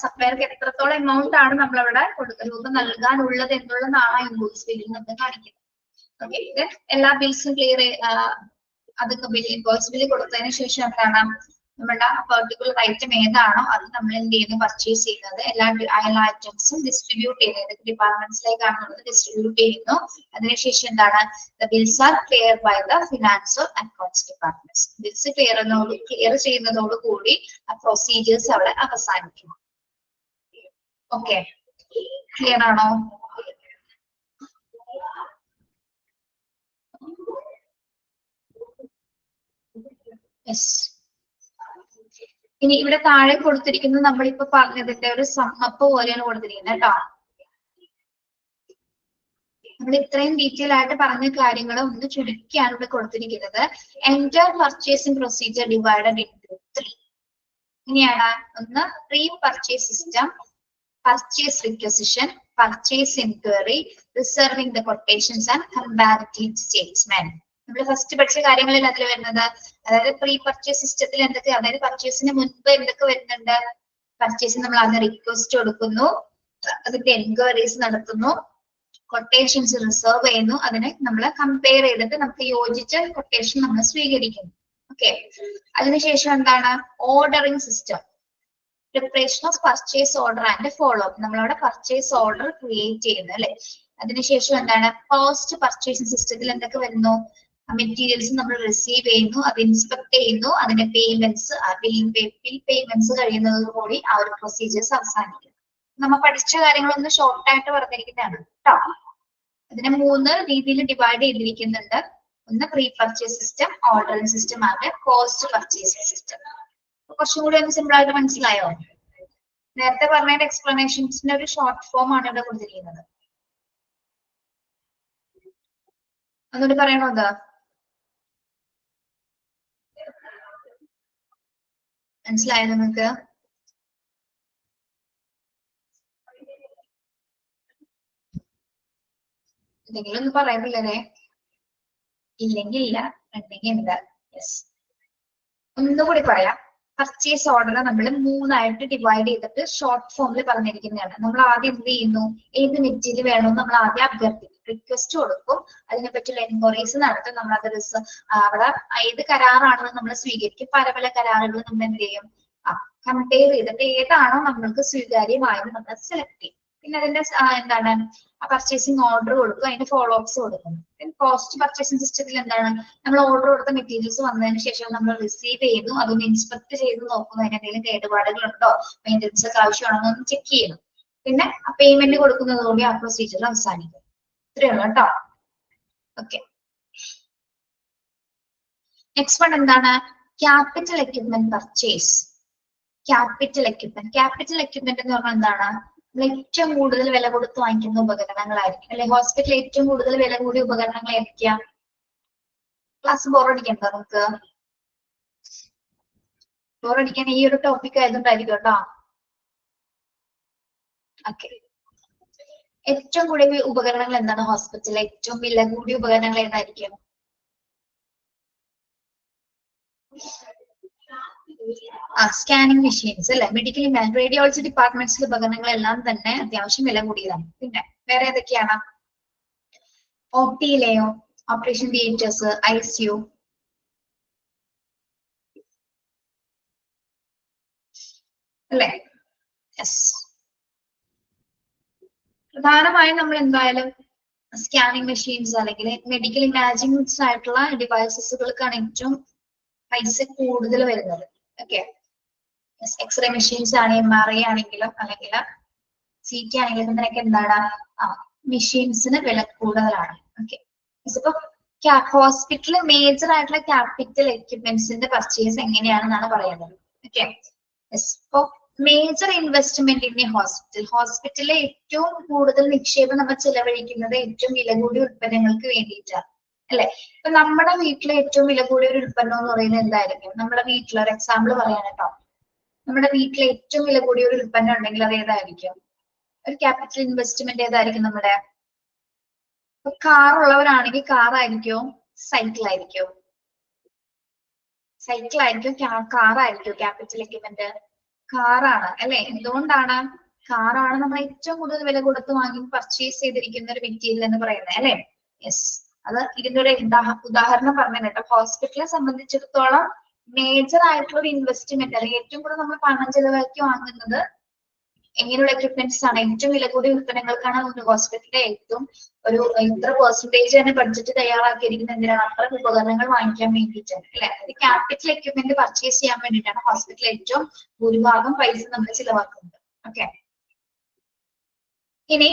സപ്ലയർക്ക് എത്രത്തോളം എമൗണ്ട് ആണ് നമ്മൾ അവിടെ രൂപ നൽകാനുള്ളത് എന്നുള്ളതാണ് ഇൻവോയ്സ് ബില്ലിൽ നമ്മൾ കാണിക്കുന്നത്. ഓക്കെ, ഇത് എല്ലാ ബിൽസും ക്ലിയർ അതൊക്കെ ഇൻവോയ്സ് ബില്ല് കൊടുത്തതിന് ശേഷം എന്താണ്, നമ്മുടെ പെർട്ടിക്കുലർ ഐറ്റം ഏതാണോ അത് നമ്മൾ എന്ത് ചെയ്യുന്നു, പർച്ചേസ് ചെയ്യുന്നത്. എല്ലാ ഐറ്റംസും ഡിസ്ട്രിബ്യൂട്ട് ചെയ്യുന്നത് ഡിപ്പാർട്ട്മെന്റ്സിലേക്കാണ് ഡിസ്ട്രിബ്യൂട്ട് ചെയ്യുന്നു. അതിനുശേഷം എന്താണ്, the bills are clear by the finance or accounts departments. Bills clear ചെയ്യുന്നതോടുകൂടി ആ പ്രൊസീജിയേഴ്സ് അവിടെ അവസാനിക്കുന്നു. ഓക്കെ, ക്ലിയർ ആണോ? യെസ്. ഇനി ഇവിടെ താഴെ കൊടുത്തിരിക്കുന്നത് നമ്മളിപ്പോ പറഞ്ഞതിന്റെ ഒരു സമ്മപ്പ് പോലെയാണ് കൊടുത്തിരിക്കുന്നത് കേട്ടോ. നമ്മൾ ഇത്രയും ഡീറ്റെയിൽ ആയിട്ട് പറഞ്ഞ കാര്യങ്ങൾ ഒന്ന് ചുരുക്കിയാണ് ഇവിടെ കൊടുത്തിരിക്കുന്നത്. Entire purchasing procedure divided into 3. ഇനിയാണ് ഒന്ന് pre purchase system, purchase requisition, purchase enquiry, receiving the quotations and comparative statement. നമ്മൾ ഫസ്റ്റ് പഠിച്ച കാര്യങ്ങളിൽ അതിൽ വരുന്നത്, അതായത് പ്രീ പർച്ചേസ് സിസ്റ്റത്തിൽ എന്തൊക്കെ, അതായത് പർച്ചേസിന് മുൻപ് എന്തൊക്കെ വരുന്നുണ്ട്? പർച്ചേസിന് നമ്മൾ ആദ്യം റിക്വസ്റ്റ് കൊടുക്കുന്നു, അതിന്റെ എൻക്വയറീസ് നടത്തുന്നു, കൊട്ടേഷൻസ് റിസർവ് ചെയ്യുന്നു, അതിനെ നമ്മൾ കമ്പയർ ചെയ്തിട്ട് നമുക്ക് യോജിച്ച കൊട്ടേഷൻ നമ്മൾ സ്വീകരിക്കുന്നു. ഓക്കെ, അതിനുശേഷം എന്താണ്, ordering system, preparation of purchase order and follow up. നമ്മളവിടെ പർച്ചേസ് ഓർഡർ ക്രിയേറ്റ് ചെയ്യുന്നു അല്ലെ. അതിനുശേഷം എന്താണ്, പോസ്റ്റ് പർച്ചേസിംഗ് സിസ്റ്റത്തിൽ എന്തൊക്കെ വരുന്നു? മെറ്റീരിയൽസ് നമ്മൾ റിസീവ് ചെയ്യുന്നു, അത് ഇൻസ്പെക്ട് ചെയ്യുന്നു, അതിന്റെ പേയ്മെന്റ്സ്, ബിൽ പേയ്മെന്റ്സ് കഴിയുന്നതോടുകൂടി ആ ഒരു പ്രൊസീജിയേഴ്സ് അവസാനിക്കും. നമ്മൾ പഠിച്ച കാര്യങ്ങളൊന്ന് ഷോർട്ട് ആയിട്ട് പറഞ്ഞിരിക്കുന്നതാണ് കേട്ടോ. അതിനെ 3 രീതിയിൽ ഡിവൈഡ് ചെയ്തിരിക്കുന്നുണ്ട്. ഒന്ന് pre purchase system, ordering system ആണ് പോസ്റ്റ് പർച്ചേസിംഗ് സിസ്റ്റം. കുറച്ചും കൂടി ഒന്ന് സിമ്പിൾ ആയിട്ട് മനസ്സിലായോ? നേരത്തെ പറഞ്ഞ എക്സ്പ്ലനേഷൻസിന്റെ ഒരു ഷോർട്ട് ഫോം ആണ് ഇവിടെ കൊടുത്തിരിക്കുന്നത്. ഒന്നുകൂടി പറയണോ? എന്താ മനസ്സിലായോ നിങ്ങൾക്ക്? എന്തെങ്കിലും ഒന്ന് പറയുന്നില്ലേ? ഇല്ലെങ്കിൽ ഇല്ല, ഉണ്ടെങ്കിൽ എന്താ? യെസ്, ഒന്നുകൂടി പറയാം. പർച്ചേസ് ഓർഡർ നമ്മൾ 3 ഡിവൈഡ് ചെയ്തിട്ട് ഷോർട്ട് ഫോമിൽ പറഞ്ഞിരിക്കുന്നതാണ്. നമ്മൾ ആദ്യം എന്ത് ചെയ്യുന്നു, ഏത് മെറ്റീരിയൽ വേണമെന്ന് നമ്മൾ ആദ്യം അഭ്യർത്ഥിക്കും, റിക്വസ്റ്റ് കൊടുക്കും, അതിനെ പറ്റിയുള്ള എൻക്വയറീസ് നടത്തും. നമ്മൾ അത് അവിടെ ഏത് കരാറാണെന്ന് നമ്മൾ സ്വീകരിക്കും. പല പല കരാറുകൾ നമ്മൾ എന്ത് ചെയ്യും, കമ്പയർ ചെയ്തിട്ട് ഏതാണോ നമ്മൾക്ക് സ്വീകാര്യമായത് നമ്മൾ സെലക്ട് ചെയ്യും. പിന്നെ അതിന്റെ എന്താണ് പർച്ചേസിങ് ഓർഡർ കൊടുക്കും, അതിന്റെ ഫോളോ അപ്സ് കൊടുക്കും. കോസ്റ്റ് പർച്ചേസിംഗ് സിസ്റ്റത്തിൽ എന്താണ് നമ്മൾ ഓർഡർ കൊടുത്ത മെറ്റീരിയൽസ് വന്നതിന് ശേഷം നമ്മൾ റിസീവ് ചെയ്യുന്നു, അതൊന്ന് ഇൻസ്പെക്ട് ചെയ്ത് നോക്കുന്നു, അതിന് എന്തെങ്കിലും കേടുപാടുകളുണ്ടോ, മെയിൻ്റെനൻസ് ഒക്കെ ആവശ്യമാണോ എന്ന് ചെക്ക് ചെയ്യുന്നു. പിന്നെ പേയ്മെന്റ് കൊടുക്കുന്നതോടെ ആ പ്രൊസീജിയർ അവസാനിക്കും. ഇത്രയേ ഉള്ളൂ കേട്ടോ. ഓക്കെ, നെക്സ്റ്റ് വൺ എന്താണ്? Capital equipment purchase. Capital equipment എന്ന് പറഞ്ഞാൽ എന്താണ്? ഏറ്റവും കൂടുതൽ വില കൊടുത്ത് വാങ്ങിക്കുന്ന ഉപകരണങ്ങളായിരിക്കും അല്ലെ. ഹോസ്പിറ്റലിൽ ഏറ്റവും കൂടുതൽ വില കൂടിയ ഉപകരണങ്ങൾ ഏതൊക്കെയാ? ക്ലാസ് ബോറടിക്കണ്ടോ നമുക്ക്? ബോറടിക്കാൻ ഈ ഒരു ടോപ്പിക് ആയതുകൊണ്ടായിരിക്കും കേട്ടോ. ഓക്കെ, ഏറ്റവും കൂടിയ ഉപകരണങ്ങൾ എന്താണ്? ഹോസ്പിറ്റലിൽ ഏറ്റവും വില കൂടിയ ഉപകരണങ്ങൾ ഏതായിരിക്കും? സ്കാനിങ് മെഷീൻസ് അല്ലെ. മെഡിക്കൽ റേഡിയോളജി ഡിപ്പാർട്ട്മെന്റ്സിലെ ഉപകരണങ്ങളെല്ലാം തന്നെ അത്യാവശ്യം വില കൂടിയതാണ്. പിന്നെ വേറെ ഏതൊക്കെയാണ്? OP-യിലെയോ? ഓപ്പറേഷൻ തിയേറ്റേഴ്സ്, ICU, അല്ലെ? യെസ്, പ്രധാനമായും നമ്മൾ എന്തായാലും സ്കാനിങ് മെഷീൻസ് അല്ലെങ്കിൽ മെഡിക്കൽ ഇമാജിൻസ് ആയിട്ടുള്ള ഡിവൈസസുകൾക്കാണ് ഏറ്റവും പൈസ കൂടുതൽ വരുന്നത്. ഓക്കെ, എക്സ്റേ മെഷീൻസ് ആണ്, MRI ആണെങ്കിലും അല്ലെങ്കിൽ CT ആണെങ്കിലും ഇതിനൊക്കെ എന്താണ് മെഷീൻസിന് വില കൂടുതലാണ്. ഓക്കെ, ഇപ്പൊ ഹോസ്പിറ്റലിൽ മേജർ ആയിട്ടുള്ള ക്യാപിറ്റൽ എക്യുപ്മെന്റ്സിന്റെ പർച്ചേസ് എങ്ങനെയാണെന്നാണ് പറയുന്നത്. ഓക്കെ, ഇപ്പൊ മേജർ ഇൻവെസ്റ്റ്മെന്റ് ഇൻ ഹോസ്പിറ്റലിലെ ഏറ്റവും കൂടുതൽ നിക്ഷേപം നമ്മൾ ചെലവഴിക്കുന്നത് ഏറ്റവും വില കൂടിയ ഉൽപ്പന്നങ്ങൾക്ക് വേണ്ടിയിട്ടാണ് അല്ലെ. ഇപ്പൊ നമ്മുടെ വീട്ടിലെ ഏറ്റവും വില കൂടിയ ഒരു ഉൽപ്പന്നം എന്ന് പറയുന്നത് എന്തായിരിക്കും? നമ്മുടെ വീട്ടിൽ ഒരു എക്സാമ്പിൾ പറയാൻ കേട്ടോ, നമ്മുടെ വീട്ടിലെ ഏറ്റവും വില കൂടിയ ഒരു ഉൽപ്പന്നം ഉണ്ടെങ്കിൽ അത് ഏതായിരിക്കും? ഒരു ക്യാപിറ്റൽ ഇൻവെസ്റ്റ്മെന്റ് ഏതായിരിക്കും? നമ്മുടെ കാർ ഉള്ളവരാണെങ്കിൽ കാർ ആയിരിക്കോ, സൈക്കിൾ ആയിരിക്കോ? സൈക്കിൾ ആയിരിക്കും, കാർ ആയിരിക്കും ക്യാപിറ്റൽ എക്യുപ്മെന്റ്? കാറാണ് അല്ലെ. എന്തുകൊണ്ടാണ്? കാറാണ് നമ്മൾ ഏറ്റവും കൂടുതൽ വില കൊടുത്ത് വാങ്ങി പർച്ചേസ് ചെയ്തിരിക്കുന്ന ഒരു മെറ്റീരിയൽ എന്ന് പറയുന്നത് അല്ലെ. യെസ്, അത് ഇതിന്റെ ഒരു ഉദാഹരണം പറഞ്ഞു കേട്ടോ. ഹോസ്പിറ്റലിനെ സംബന്ധിച്ചിടത്തോളം മേജർ ആയിട്ടുള്ള ഒരു ഇൻവെസ്റ്റ്മെന്റ് അല്ലെങ്കിൽ ഏറ്റവും കൂടുതൽ നമ്മൾ പണം ചെലവാക്കി വാങ്ങുന്നത് എങ്ങനെയുള്ള എക്യുപ്മെന്റ്സ് ആണ്? ഏറ്റവും വില കൂടിയ ഉൽപ്പന്നങ്ങൾക്കാണ് ഹോസ്പിറ്റലിലെ ഏറ്റവും ഒരു ഇത്ര പെർസെന്റേജ് തന്നെ ബഡ്ജറ്റ് തയ്യാറാക്കിയിരിക്കുന്നത് എന്തിനാണ്? അത്ര ഉപകരണങ്ങൾ വാങ്ങിക്കാൻ വേണ്ടിയിട്ടാണ് അല്ലെ. അത് ക്യാപിറ്റൽ എക്യുപ്മെന്റ് പർച്ചേസ് ചെയ്യാൻ വേണ്ടിയിട്ടാണ് ഹോസ്പിറ്റലിൽ ഏറ്റവും ഭൂരിഭാഗം പൈസ നമ്മൾ ചിലവാക്കുന്നത്. ഓക്കെ, ഇനി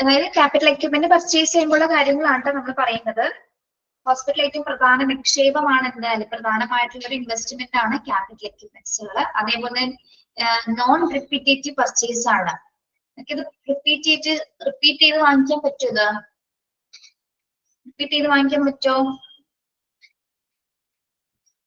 അതായത് ക്യാപിറ്റൽ എക്യുപ്മെന്റ് പർച്ചേസ് ചെയ്യുമ്പോഴുള്ള കാര്യങ്ങളാണ് നമ്മൾ പറയുന്നത്. ഹോസ്പിറ്റലിൽ ഏറ്റവും പ്രധാന നിക്ഷേപമാണ് എന്തായാലും പ്രധാനമായിട്ടുള്ള ഒരു ഇൻവെസ്റ്റ്മെന്റ് ആണ് ക്യാപിറ്റൽ എക്യുപ്മെന്റ്സുകൾ. അതേപോലെ നോൺ റിപ്പീറ്റേറ്റീവ് പർച്ചേസ് ആണ്. ഇത് റിപ്പീറ്റ് ചെയ്ത് വാങ്ങിക്കാൻ പറ്റുമോ? റിപ്പീറ്റ് ചെയ്ത് വാങ്ങിക്കാൻ പറ്റുമോ?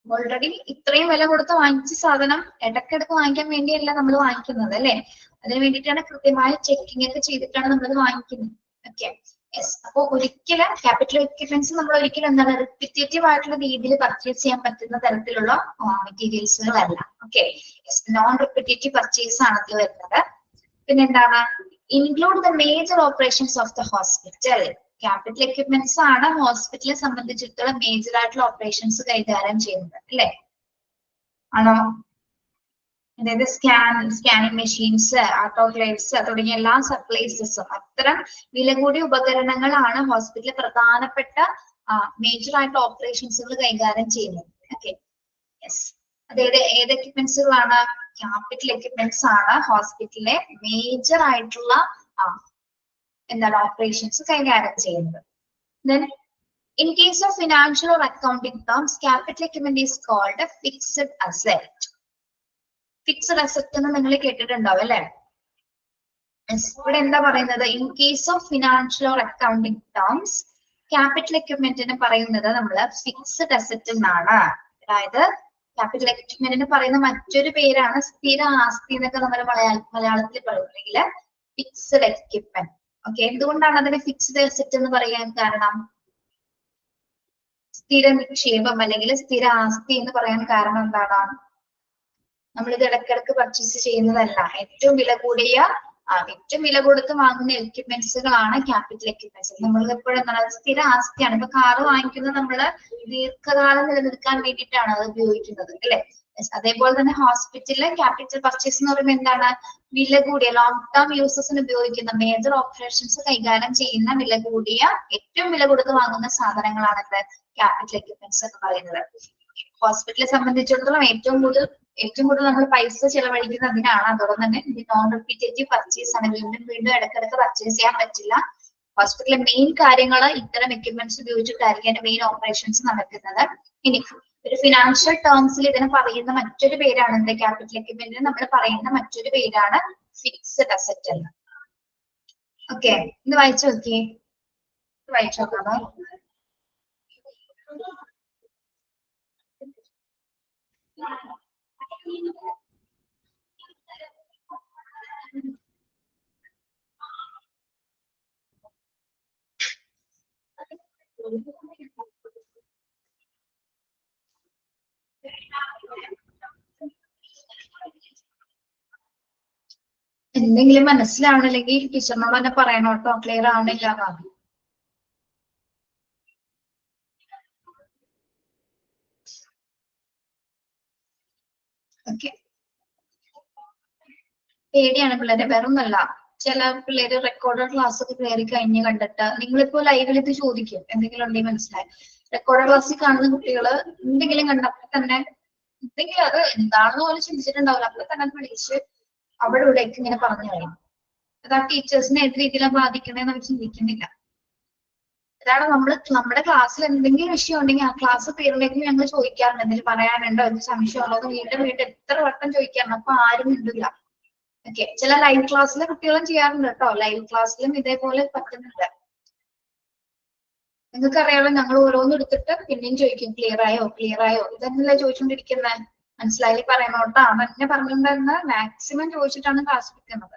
ഓൾറെഡി ഇത്രയും വില കൊടുത്ത് വാങ്ങിച്ച സാധനം ഇടയ്ക്കിടക്ക് വാങ്ങിക്കാൻ വേണ്ടിയല്ല നമ്മൾ വാങ്ങിക്കുന്നത് അല്ലെ. അതിന് വേണ്ടിയിട്ടാണ് കൃത്യമായ ചെക്കിംഗ് ഒക്കെ ചെയ്തിട്ടാണ് നമ്മൾ വാങ്ങിക്കുന്നത്. Okay, yes. അപ്പൊ ഒരിക്കലും ക്യാപിറ്റൽ എക്യുപ്മെന്റ്സ് നമ്മൾ ഒരിക്കലും എന്താണ് റിപ്പീറ്റേറ്റീവ് ആയിട്ടുള്ള രീതിയിൽ പർച്ചേസ് ചെയ്യാൻ പറ്റുന്ന തരത്തിലുള്ള മെറ്റീരിയൽസുകളല്ല. ഓക്കെ, നോൺ റിപ്പീറ്റേറ്റീവ് പർച്ചേസ് ആണ് അതിൽ വരുന്നത്. പിന്നെ എന്താണ്? Include the major operations of the hospital. Capital equipments ആണ് ഹോസ്പിറ്റലിനെ സംബന്ധിച്ചിടത്തോളം മേജർ ആയിട്ടുള്ള ഓപ്പറേഷൻസ് കൈകാര്യം ചെയ്യുന്നത് അല്ലെ. ആണോ? അതായത് സ്കാനിങ് മെഷീൻസ്, ഓട്ടോക്ലേവ്സ് തുടങ്ങിയ എല്ലാ സപ്ലൈസസും അത്തരം വില കൂടിയ ഉപകരണങ്ങളാണ് ഹോസ്പിറ്റലിലെ പ്രധാനപ്പെട്ട മേജർ ആയിട്ടുള്ള ഓപ്പറേഷൻസുകൾ കൈകാര്യം ചെയ്യുന്നത്. Okay, yes. അതായത് ഏത് എക്യുപ്മെന്റ്സുകളാണ്? ക്യാപിറ്റൽ എക്യുപ്മെന്റ്സ് ആണ് ഹോസ്പിറ്റലിലെ മേജർ ആയിട്ടുള്ള എന്താണ് ഓപ്പറേഷൻസ് കൈകാര്യം ചെയ്യുന്നത്. Then, in case of financial or accounting terms, capital equipment is called a fixed asset. Fixed asset എന്ന് നിങ്ങൾ കേട്ടിട്ടുണ്ടാവും അല്ലെ. ഇവിടെ എന്താ പറയുന്നത്? In case of financial or accounting terms capital എക്യുപ്മെന്റിന് പറയുന്നത് നമ്മൾ ഫിക്സഡ് അസറ്റ് എന്നാണ്. അതായത് ക്യാപിറ്റൽ എക്യുപ്മെന്റിന് പറയുന്ന മറ്റൊരു പേരാണ് സ്ഥിര ആസ്തി എന്നൊക്കെ നമ്മൾ മലയാളത്തിൽ പറയുന്നെങ്കിൽ ഫിക്സഡ് എക്യുപ്മെന്റ്. ഓക്കെ, എന്തുകൊണ്ടാണ് അതിനെ ഫിക്സ്ഡ് അസറ്റ് എന്ന് പറയാൻ കാരണം? സ്ഥിര നിക്ഷേപം അല്ലെങ്കിൽ സ്ഥിര ആസ്തി എന്ന് പറയാൻ കാരണം എന്താണ്? നമ്മളിത് ഇടയ്ക്കിടക്ക് പർച്ചേസ് ചെയ്യുന്നതല്ല. ഏറ്റവും വില കൂടിയ ഏറ്റവും വില കൊടുത്ത് വാങ്ങുന്ന എക്യുപ്മെന്റ്സുകളാണ് ക്യാപിറ്റൽ എക്യുപ്മെന്റ്സ്. നമ്മൾ എപ്പോഴും എന്താണ് സ്ഥിര ആസ്തിയാണ്. ഇപ്പൊ കാറ് വാങ്ങിക്കുന്നത് നമ്മള് ദീർഘകാലം നിലനിൽക്കാൻ വേണ്ടിയിട്ടാണ് അത് ഉപയോഗിക്കുന്നത് അല്ലെ. അതേപോലെ തന്നെ ഹോസ്പിറ്റലിലെ ക്യാപിറ്റൽ പർച്ചേസ് എന്ന് പറയുമ്പോൾ എന്താണ് വില കൂടിയ ലോങ് ടേം യൂസസിന് ഉപയോഗിക്കുന്ന മേജർ ഓപ്പറേഷൻസ് കൈകാര്യം ചെയ്യുന്ന വില കൂടിയ ഏറ്റവും വില കൊടുത്ത് വാങ്ങുന്ന സാധനങ്ങളാണ് ക്യാപിറ്റൽ എക്യുപ്മെന്റ്സ് എന്ന് പറയുന്നത്. ഹോസ്പിറ്റലിനെ സംബന്ധിച്ചിടത്തോളം ഏറ്റവും കൂടുതൽ നമ്മൾ പൈസ ചെലവഴിക്കുന്നത് അതിനാണ്. അതോടൊപ്പം തന്നെ നോൺ റിപ്പീറ്റേറ്റീവ് പർച്ചേസ് ആണ്. വീണ്ടും വീണ്ടും ഇടയ്ക്കിടയ്ക്ക് പർച്ചേസ് ചെയ്യാൻ പറ്റില്ല. ഹോസ്പിറ്റലിലെ മെയിൻ കാര്യങ്ങൾ ഇത്തരം എക്യുപ്മെന്റ്സ് ഉപയോഗിച്ചിട്ടായിരിക്കും അതിന്റെ മെയിൻ ഓപ്പറേഷൻസ് നടക്കുന്നത്. ഇനി ഒരു ഫിനാൻഷ്യൽ ടേംസിൽ ഇതിനെ പറയുന്ന മറ്റൊരു പേരാണ് എന്ത് ക്യാപിറ്റൽ എക്യുപ്മെന്റിന് നമ്മൾ പറയുന്ന മറ്റൊരു പേരാണ് ഫിക്സഡ് അസറ്റ് എന്ന്. ഓക്കെ, ഇത് വായിച്ചു നോക്കിയേ, വായിച്ചു നോക്കാമോ? എന്തെങ്കിലും മനസ്സിലാവണില്ലെങ്കിൽ ടീച്ചറിനോട് തന്നെ പറയണം കേട്ടോ, ക്ലിയർ ആവണില്ല. ഓക്കെ, പേടിയാണ് പിള്ളേരെ, വേറൊന്നല്ല. ചില പിള്ളേര് റെക്കോർഡഡ് ക്ലാസ് ഒക്കെ കയറി കഴിഞ്ഞ് കണ്ടിട്ട് നിങ്ങളിപ്പോ ലൈവിൽ ഇത് ചോദിക്കും എന്തെങ്കിലും ഉണ്ടെങ്കിൽ മനസ്സിലായി. റെക്കോർഡഡ് ക്ലാസ്സിൽ കാണുന്ന കുട്ടികള് എന്തെങ്കിലും കണ്ടപ്പോൾ തന്നെ എന്തെങ്കിലും അത് എന്താണെന്ന് പോലും ചിന്തിച്ചിട്ടുണ്ടാവില്ല, അപ്പോൾ തന്നെ വിളിച്ച് അവിടെ ഇവിടേക്ക് ഇങ്ങനെ പറഞ്ഞു കഴിയും. അത് ആ ടീച്ചേഴ്സിനെ ഏത് രീതിയിലാണ് ബാധിക്കണേന്ന് അവർ ചിന്തിക്കുന്നില്ല. അതാണ് നമ്മുടെ ക്ലാസ്സിൽ എന്തെങ്കിലും വിഷയം ഉണ്ടെങ്കിൽ ആ ക്ലാസ് തീർന്നേക്കും ഞങ്ങൾ ചോദിക്കാറുണ്ട്, എന്തെങ്കിലും പറയാനുണ്ടോ, എന്ത് സംശയമുള്ളോ എന്ന് വീണ്ടും എത്ര വട്ടം ചോദിക്കാറുണ്ട്. അപ്പൊ ആരും മിണ്ടില്ല. ഓക്കെ, ചില ലൈവ് ക്ലാസ്സിലെ കുട്ടികളും ചെയ്യാറുണ്ട് കേട്ടോ. ലൈവ് ക്ലാസ്സിലും ഇതേപോലെ പറ്റുന്നുണ്ട്. നിങ്ങൾക്ക് അറിയാമല്ലോ, ഞങ്ങൾ ഓരോന്നും എടുത്തിട്ട് പിന്നെയും ചോദിക്കും ക്ലിയർ ആയോ ഇതന്നെയല്ലേ ചോദിച്ചുകൊണ്ടിരിക്കുന്നത്, മനസ്സിലായി പറയണോട്ടാ തന്നെ പറഞ്ഞിട്ടുണ്ടെന്ന് മാക്സിമം ചോദിച്ചിട്ടാണ് ക്ലാസ് എടുക്കുന്നത്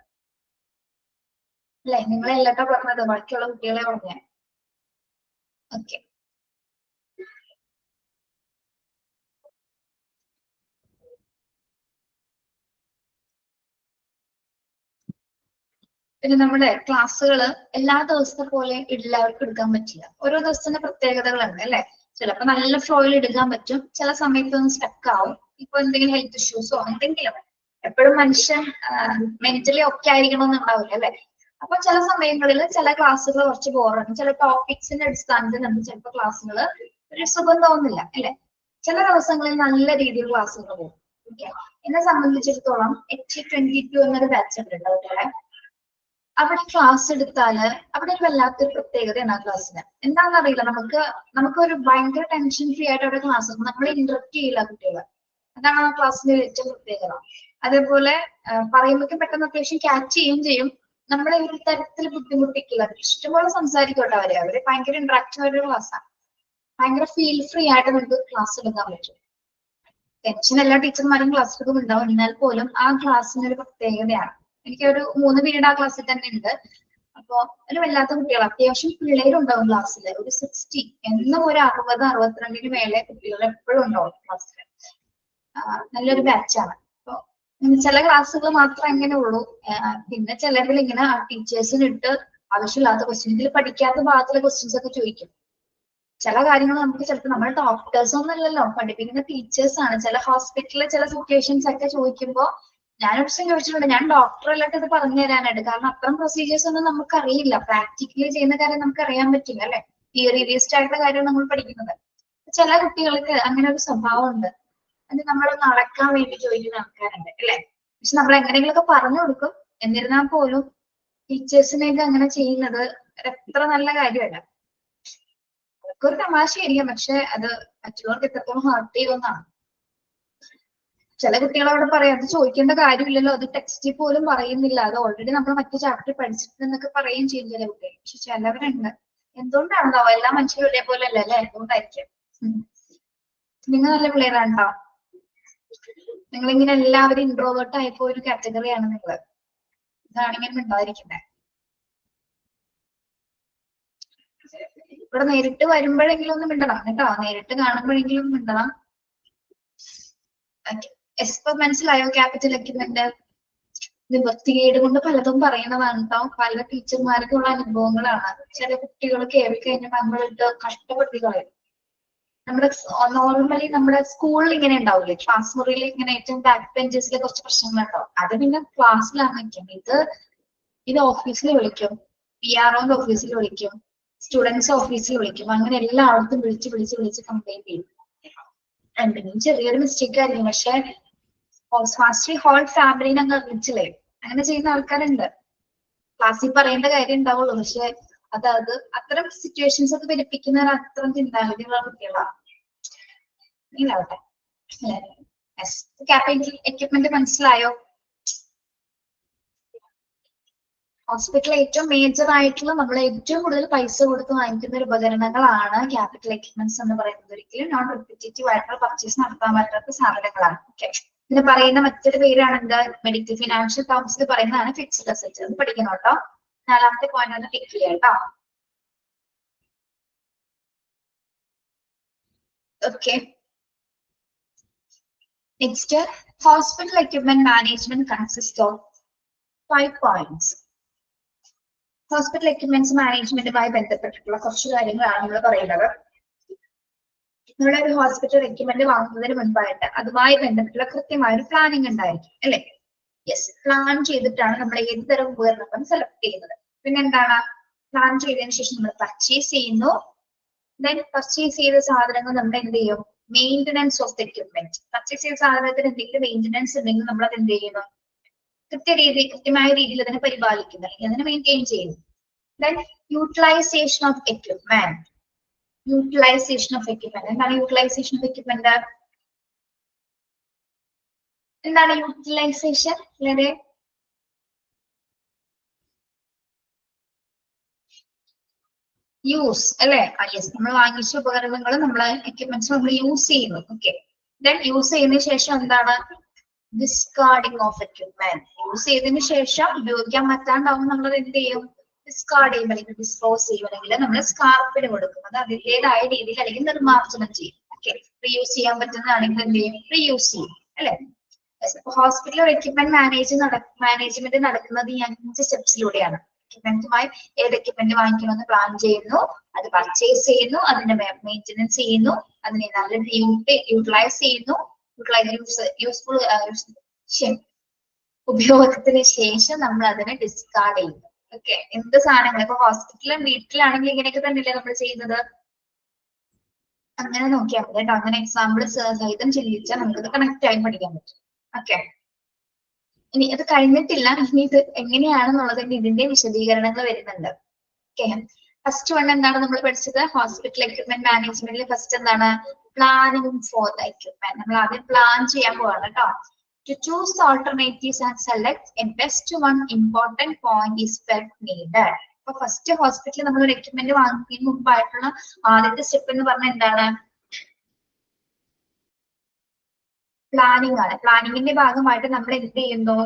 അല്ലെ. നിങ്ങളെല്ലാട്ടോ പറഞ്ഞത്, ബാക്കിയുള്ള കുട്ടികളെ പറഞ്ഞ. ഓക്കെ, പിന്നെ നമ്മുടെ ക്ലാസ്സുകൾ എല്ലാ ദിവസത്തെ പോലെ എല്ലാവർക്കും എടുക്കാൻ പറ്റില്ല. ഓരോ ദിവസത്തിന്റെ പ്രത്യേകതകളുണ്ട് അല്ലെ. ചിലപ്പോൾ നല്ല ഫ്ലോയിൽ എടുക്കാൻ പറ്റും, ചില സമയത്ത് ഒന്ന് സ്റ്റക്ക് ആവും. ഇപ്പൊ എന്തെങ്കിലും ഹെൽത്ത് ഇഷ്യൂസോ എന്തെങ്കിലും, എപ്പോഴും മനുഷ്യൻ മെന്റലി ഒക്കെ ആയിരിക്കണമെന്നുണ്ടാവില്ല അല്ലെ. അപ്പൊ ചില സമയങ്ങളിൽ ചില ക്ലാസ്സുകൾ കുറച്ച് ബോറാണ്. ചില ടോപ്പിക്സിന്റെ അടിസ്ഥാനത്തിൽ നമുക്ക് ചിലപ്പോൾ ക്ലാസ്സുകൾ ഒരു സുഖം തോന്നില്ല അല്ലെ. ചില ദിവസങ്ങളിൽ നല്ല രീതിയിൽ ക്ലാസ്സുകൾ പോകും. ഓക്കെ, എന്നെ സംബന്ധിച്ചിടത്തോളം H22 എന്നൊരു ബാച്ച് ഉണ്ട് കേട്ടോ. അവിടെ ക്ലാസ് എടുത്താല് അവിടെ ഒരു വല്ലാത്തൊരു പ്രത്യേകതയാണ് ആ ക്ലാസ്സിന്. എന്താണെന്നറിയില്ല, നമുക്കൊരു ഭയങ്കര ടെൻഷൻ ഫ്രീ ആയിട്ട് അവിടെ ക്ലാസ് എടുക്കും. നമ്മൾ ഇന്ററപ്റ്റ് ചെയ്യില്ല കുട്ടികളെ. അതാണ് ആ ക്ലാസ്സിന്റെ ഏറ്റവും പ്രത്യേകത. അതേപോലെ പറയുമ്പോഴേക്കും പെട്ടെന്ന് അത്യാവശ്യം ക്യാച്ച് ചെയ്യും. നമ്മളെ ഒരു തരത്തിൽ ബുദ്ധിമുട്ടിക്കില്ല. ഇഷ്ടംപോലെ സംസാരിക്കട്ടെ അവര് ഭയങ്കര ഇന്ററാക്റ്റീവ് ആയിട്ടൊരു ക്ലാസ്സാണ്. ഭയങ്കര ഫീൽ ഫ്രീ ആയിട്ട് നമുക്ക് ക്ലാസ് എടുക്കാൻ പറ്റും. ടെൻഷൻ എല്ലാ ടീച്ചർമാരും ക്ലാസ് എടുക്കുന്നുണ്ടാവും, എന്നാൽ പോലും ആ ക്ലാസ്സിന് ഒരു പ്രത്യേകതയാണ്. എനിക്കൊരു 3 പീരീഡ് ആ ക്ലാസ്സിൽ തന്നെ ഉണ്ട്. അപ്പൊ ഒരു വല്ലാത്ത കുട്ടികൾ, അത്യാവശ്യം പിള്ളേരുണ്ടാവും ക്ലാസ്സിൽ. ഒരു 60 എന്നും ഒരു 60-62 മേലെ കുട്ടികൾ എപ്പോഴും ഉണ്ടാവും ക്ലാസ്സിൽ. നല്ലൊരു ബാച്ചാണ്. അപ്പൊ ചില ക്ലാസ്സുകൾ മാത്രം അങ്ങനെ ഉള്ളൂ. പിന്നെ ചിലതിൽ ഇങ്ങനെ ടീച്ചേഴ്സിന് ഇട്ട് ആവശ്യമില്ലാത്ത ക്വസ്റ്റ്യൻ, ഇതിൽ പഠിക്കാത്ത ഭാഗത്തുള്ള ക്വസ്റ്റ്യൻസ് ഒക്കെ ചോദിക്കും. ചില കാര്യങ്ങൾ നമുക്ക് ചിലപ്പോൾ നമ്മൾ ഡോക്ടേഴ്സ് ഒന്നുമല്ലല്ലോ, പഠിപ്പിക്കുന്ന ടീച്ചേഴ്സ് ആണ്. ചില ഹോസ്പിറ്റലിലെ ചില സിറ്റുവേഷൻസ് ഒക്കെ ചോദിക്കുമ്പോൾ ഞാനൊരു ദിവസം ചോദിച്ചിട്ടുണ്ട്, ഞാൻ ഡോക്ടർ അല്ലാട്ട് ഇത് പറഞ്ഞു തരാനായിട്ട്. കാരണം അത്തരം പ്രൊസീജിയേഴ്സ് ഒന്നും നമുക്ക് അറിയില്ല. പ്രാക്ടിക്കലി ചെയ്യുന്ന കാര്യം നമുക്ക് അറിയാൻ പറ്റില്ല അല്ലെ. തിയറി ബേസ്ഡ് ആയിട്ടുള്ള കാര്യം നമ്മൾ പഠിക്കുന്നത്. ചില കുട്ടികൾക്ക് അങ്ങനെ ഒരു സ്വഭാവം ഉണ്ട്, അത് നമ്മൾ നടക്കാൻ വേണ്ടി ചോദിക്കുന്ന ആൾക്കാരുണ്ട് അല്ലെ. പക്ഷെ നമ്മൾ എങ്ങനെയെങ്കിലുമൊക്കെ പറഞ്ഞു കൊടുക്കും. എന്നിരുന്നാൽ പോലും ടീച്ചേഴ്സിനെയൊക്കെ അങ്ങനെ ചെയ്യുന്നത് എത്ര നല്ല കാര്യമല്ല. അതൊക്കെ ഒരു തമാശയായിരിക്കും, പക്ഷെ അത് മറ്റുള്ളവർക്ക് എത്രത്തോളം ഹേർട്ട് ചെയ്യുമെന്നാണ്. ചില കുട്ടികളോട് പറയാം, അത് ചോദിക്കേണ്ട കാര്യമില്ലല്ലോ, അത് ടെക്സ്റ്റിൽ പോലും പറയുന്നില്ല, അത് ഓൾറെഡി നമ്മൾ മറ്റു ചാപ്റ്റർ പഠിച്ചിട്ടുണ്ടെന്നൊക്കെ പറയുകയും ചെയ്യും ചില കുട്ടികൾ. പക്ഷെ ചിലവരുണ്ട്, എന്തുകൊണ്ടാണോ എല്ലാ മനുഷ്യരും ഇതേപോലെ അല്ല അല്ലെ, എന്തുകൊണ്ടായിരിക്കും. നിങ്ങൾ നല്ല പിള്ളേരാണ്ടോ, നിങ്ങളിങ്ങനെ എല്ലാവരും ഇൻട്രോവേർട്ട് ആയപ്പോ ഒരു കാറ്റഗറിയാണ് നിങ്ങൾ. ഇതാണെങ്കിൽ ഉണ്ടായിരിക്കുന്നത്. ഇവിടെ നേരിട്ട് വരുമ്പോഴെങ്കിലും ഒന്ന് മിണ്ടണം കേട്ടോ, നേരിട്ട് കാണുമ്പോഴെങ്കിലും മിണ്ടണം. മനസ്സിലായോ ക്യാപിറ്റൽ എക്യുപ്മെന്റ്? നിവൃത്തികേട് കൊണ്ട് പലതും പറയുന്നതാണ് കേട്ടോ. പല ടീച്ചർമാർക്കുള്ള അനുഭവങ്ങളാണ്. ചില കുട്ടികൾ കേറി കഴിഞ്ഞാൽ നമ്മളിട്ട് കഷ്ടപ്പെടുത്തി കളയും. നമ്മുടെ നോർമലി നമ്മുടെ സ്കൂളിൽ ഇങ്ങനെ ഉണ്ടാവില്ലേ, ക്ലാസ് മുറിയിൽ ഇങ്ങനെ ഏറ്റവും ബാക്ക് ബെഞ്ചസിൽ കുറച്ച് പ്രശ്നങ്ങൾ ഉണ്ടാവും. അത് പിന്നെ ക്ലാസ്സിലാണ് നിൽക്കും. ഇത് ഓഫീസിൽ വിളിക്കും, PR ഓഫീസിൽ വിളിക്കും, സ്റ്റുഡൻസ് ഓഫീസിൽ വിളിക്കും. അങ്ങനെ എല്ലായിടത്തും വിളിച്ച് കംപ്ലൈന്റ് ചെയ്യും. എന്തെങ്കിലും ചെറിയൊരു മിസ്റ്റേക്ക് ആയിരിക്കും, പക്ഷെ ഫാസ്റ്റ് ഹോൾ ഫാമിലിനെ അങ്ങ് വിളിച്ചില്ലേ, അങ്ങനെ ചെയ്യുന്ന ആൾക്കാരുണ്ട്. ക്ലാസ്സിൽ പറയേണ്ട കാര്യം ഉണ്ടാവുള്ളൂ, പക്ഷെ അത് അത്തരം സിറ്റുവേഷൻസ് ഒക്കെ ധരിപ്പിക്കുന്നവർ അത്തരം ചിന്താഗതികളുള്ള കുട്ടികളാണ്. ഇങ്ങനാവട്ടെ. ക്യാപിറ്റൽ എക്യുപ്മെന്റ് മനസ്സിലായോ? ഹോസ്പിറ്റലിൽ ഏറ്റവും മേജർ ആയിട്ടുള്ള നമ്മൾ ഏറ്റവും കൂടുതൽ പൈസ കൊടുത്ത് വാങ്ങിക്കുന്ന ഒരു ഉപകരണങ്ങളാണ് ക്യാപിറ്റൽ എക്യുപ്മെന്റ്സ് എന്ന് പറയുന്നത്. ഒരിക്കലും നോൺ റിപ്പീറ്റേറ്റീവ് ആയിട്ടുള്ള പർച്ചേസ് നടത്താൻ പറ്റാത്ത സാധനങ്ങളാണ്. ഓക്കെ, ഇതിന് പറയുന്ന മറ്റൊരു പേരാണ് എന്താ, മെഡിക്കൽ ഫിനാൻഷ്യൽ ടേംസിൽ പറയുന്നതാണ് ഫിക്സ്ഡ് അസറ്റ്. അത് പഠിക്കണം കേട്ടോ. 4ാമത്തെ പോയിന്റ് ഒന്ന് ടിക്ക് ചെയ്യാം കേട്ടോ. Okay, next, hospital equipment management consist of 5 points. Hospital equipments മാനേജ്മെന്റുമായി ബന്ധപ്പെട്ടിട്ടുള്ള കുറച്ച് കാര്യങ്ങളാണ് നമ്മൾ പറയുന്നത്. നമ്മളൊരു ഹോസ്പിറ്റൽ എക്യുപ്മെന്റ് വാങ്ങുന്നതിന് മുൻപായിട്ട് അതുമായി ബന്ധപ്പെട്ടുള്ള കൃത്യമായ ഒരു പ്ലാനിങ് ഉണ്ടായിരിക്കും, അല്ലെ? യെസ്, പ്ലാൻ ചെയ്തിട്ടാണ് നമ്മൾ ഏത് തരം ഉപകരണങ്ങളും സെലക്ട് ചെയ്യുന്നത്. പിന്നെ എന്താണ്, പ്ലാൻ ചെയ്തതിനു ശേഷം നമ്മൾ പർച്ചേസ് ചെയ്യുന്നു. ദെൻ പർച്ചേസ് ചെയ്ത സാധനങ്ങൾ നമ്മൾ എന്ത് ചെയ്യും, maintenance of the equipment. Purchase ചെയ്ത സാധനത്തിന് എന്തെങ്കിലും മെയിൻ്റനൻസ് ഉണ്ടെങ്കിൽ നമ്മൾ അത് എന്ത് ചെയ്യുന്നു, കൃത്യമായ രീതിയിൽ അതിനെ പരിപാലിക്കുന്നു, അല്ലെങ്കിൽ അതിനെ മെയിൻറ്റെയിൻ ചെയ്യുന്നു. Then utilisation of equipment. Utilisation of equipment എന്താണ്? യൂട്ടിലൈസേഷൻ ഓഫ് എക്യുപ്മെന്റ് എന്താണ്? യൂട്ടിലൈസേഷൻ അല്ലെ, യൂസ് അല്ലെ? യെസ്, നമ്മൾ വാങ്ങിച്ച ഉപകരണങ്ങൾ നമ്മളെ എക്യുപ്മെന്റ്സ് നമ്മൾ യൂസ് ചെയ്യുന്നു. ഓക്കെ, ദെൻ യൂസ് ചെയ്തതിനു ശേഷം എന്താണ്, ഡിസ്കാർഡിങ് ഓഫ് എക്യുപ്മെന്റ്. യൂസ് ചെയ്തതിനു ശേഷം ഉപയോഗിക്കാൻ പറ്റാണ്ടാവുമ്പോൾ നമ്മൾ എന്ത് ചെയ്യും, ഡിസ്കാർഡ് ചെയ്യും, അല്ലെങ്കിൽ ഡിസ്പോസ് ചെയ്യും, അല്ലെങ്കിൽ നമ്മൾ സ്കാർപ്പിന് കൊടുക്കും. അത് അതിൻ്റെതായ രീതിയിൽ അല്ലെങ്കിൽ നിർമ്മാർജ്ജനം ചെയ്യും. ഓക്കെ, റീയൂസ് ചെയ്യാൻ പറ്റുന്നതാണെങ്കിൽ എന്ത് ചെയ്യും, റീയൂസ് ചെയ്യും, അല്ലെ? ഹോസ്പിറ്റൽ എക്യുപ്മെന്റ് മാനേജ്മെന്റ് നടക്കുന്നത് ഈ 5 സ്റ്റെപ്സിലൂടെയാണ്. എക്യുപ്മെന്റുമായി ഏത് എക്യുപ്മെന്റ് വാങ്ങിക്കണമെന്ന് പ്ലാൻ ചെയ്യുന്നു, അത് പർച്ചേസ് ചെയ്യുന്നു, അതിന്റെ മെയിൻ്റനൻസ് ചെയ്യുന്നു, അതിനെ നല്ല യൂട്ടിലൈസ് ചെയ്യുന്നു, യൂസ്ഫുൾ ഉപയോഗത്തിന് ശേഷം നമ്മൾ അതിനെ ഡിസ്കാർഡ് ചെയ്യുന്നു. ഓക്കെ, എന്ത് സാധനങ്ങൾ ഇപ്പൊ ഹോസ്പിറ്റലിലും വീട്ടിലാണെങ്കിൽ ഇങ്ങനെയൊക്കെ തന്നെയല്ലേ നമ്മൾ ചെയ്യുന്നത്. അങ്ങനെ നോക്കിയാൽ മതി കേട്ടോ. അങ്ങനെ എക്സാമ്പിൾ സഹിതം ചിന്തിച്ചാൽ നമുക്കത് കണക്ട് ആയി പഠിക്കാൻ പറ്റും. ഓക്കെ, ഇനി അത് കഴിഞ്ഞിട്ടില്ല, ഇനി ഇത് എങ്ങനെയാണെന്നുള്ളതിന്റെ ഇതിന്റെ വിശദീകരണങ്ങൾ വരുന്നുണ്ട്. ഓക്കെ, ഫസ്റ്റ് വൺ എന്താണ് നമ്മൾ പഠിച്ചത്, ഹോസ്പിറ്റൽ എക്യുപ്മെന്റ് മാനേജ്മെന്റിൽ ഫസ്റ്റ് എന്താണ്, പ്ലാനിങ് ഫോർ ദ എക്യുപ്മെന്റ്. നമ്മൾ ആദ്യം പ്ലാൻ ചെയ്യാൻ പോവാണ് കേട്ടോ. To choose the alternatives and select a best one, important point is felt needed. അപ്പൊ ഫസ്റ്റ് ഹോസ്പിറ്റലിൽ നമ്മൾ ഒരു എക്യുപ്മെന്റ് വാങ്ങുന്നതിന് മുമ്പായിട്ടുള്ള ആദ്യത്തെ സ്റ്റെപ്പ് എന്ന് പറഞ്ഞാൽ എന്താണ്, പ്ലാനിങ് ആണ്. പ്ലാനിങ്ങിന്റെ ഭാഗമായിട്ട് നമ്മൾ എന്ത് ചെയ്യുന്നു,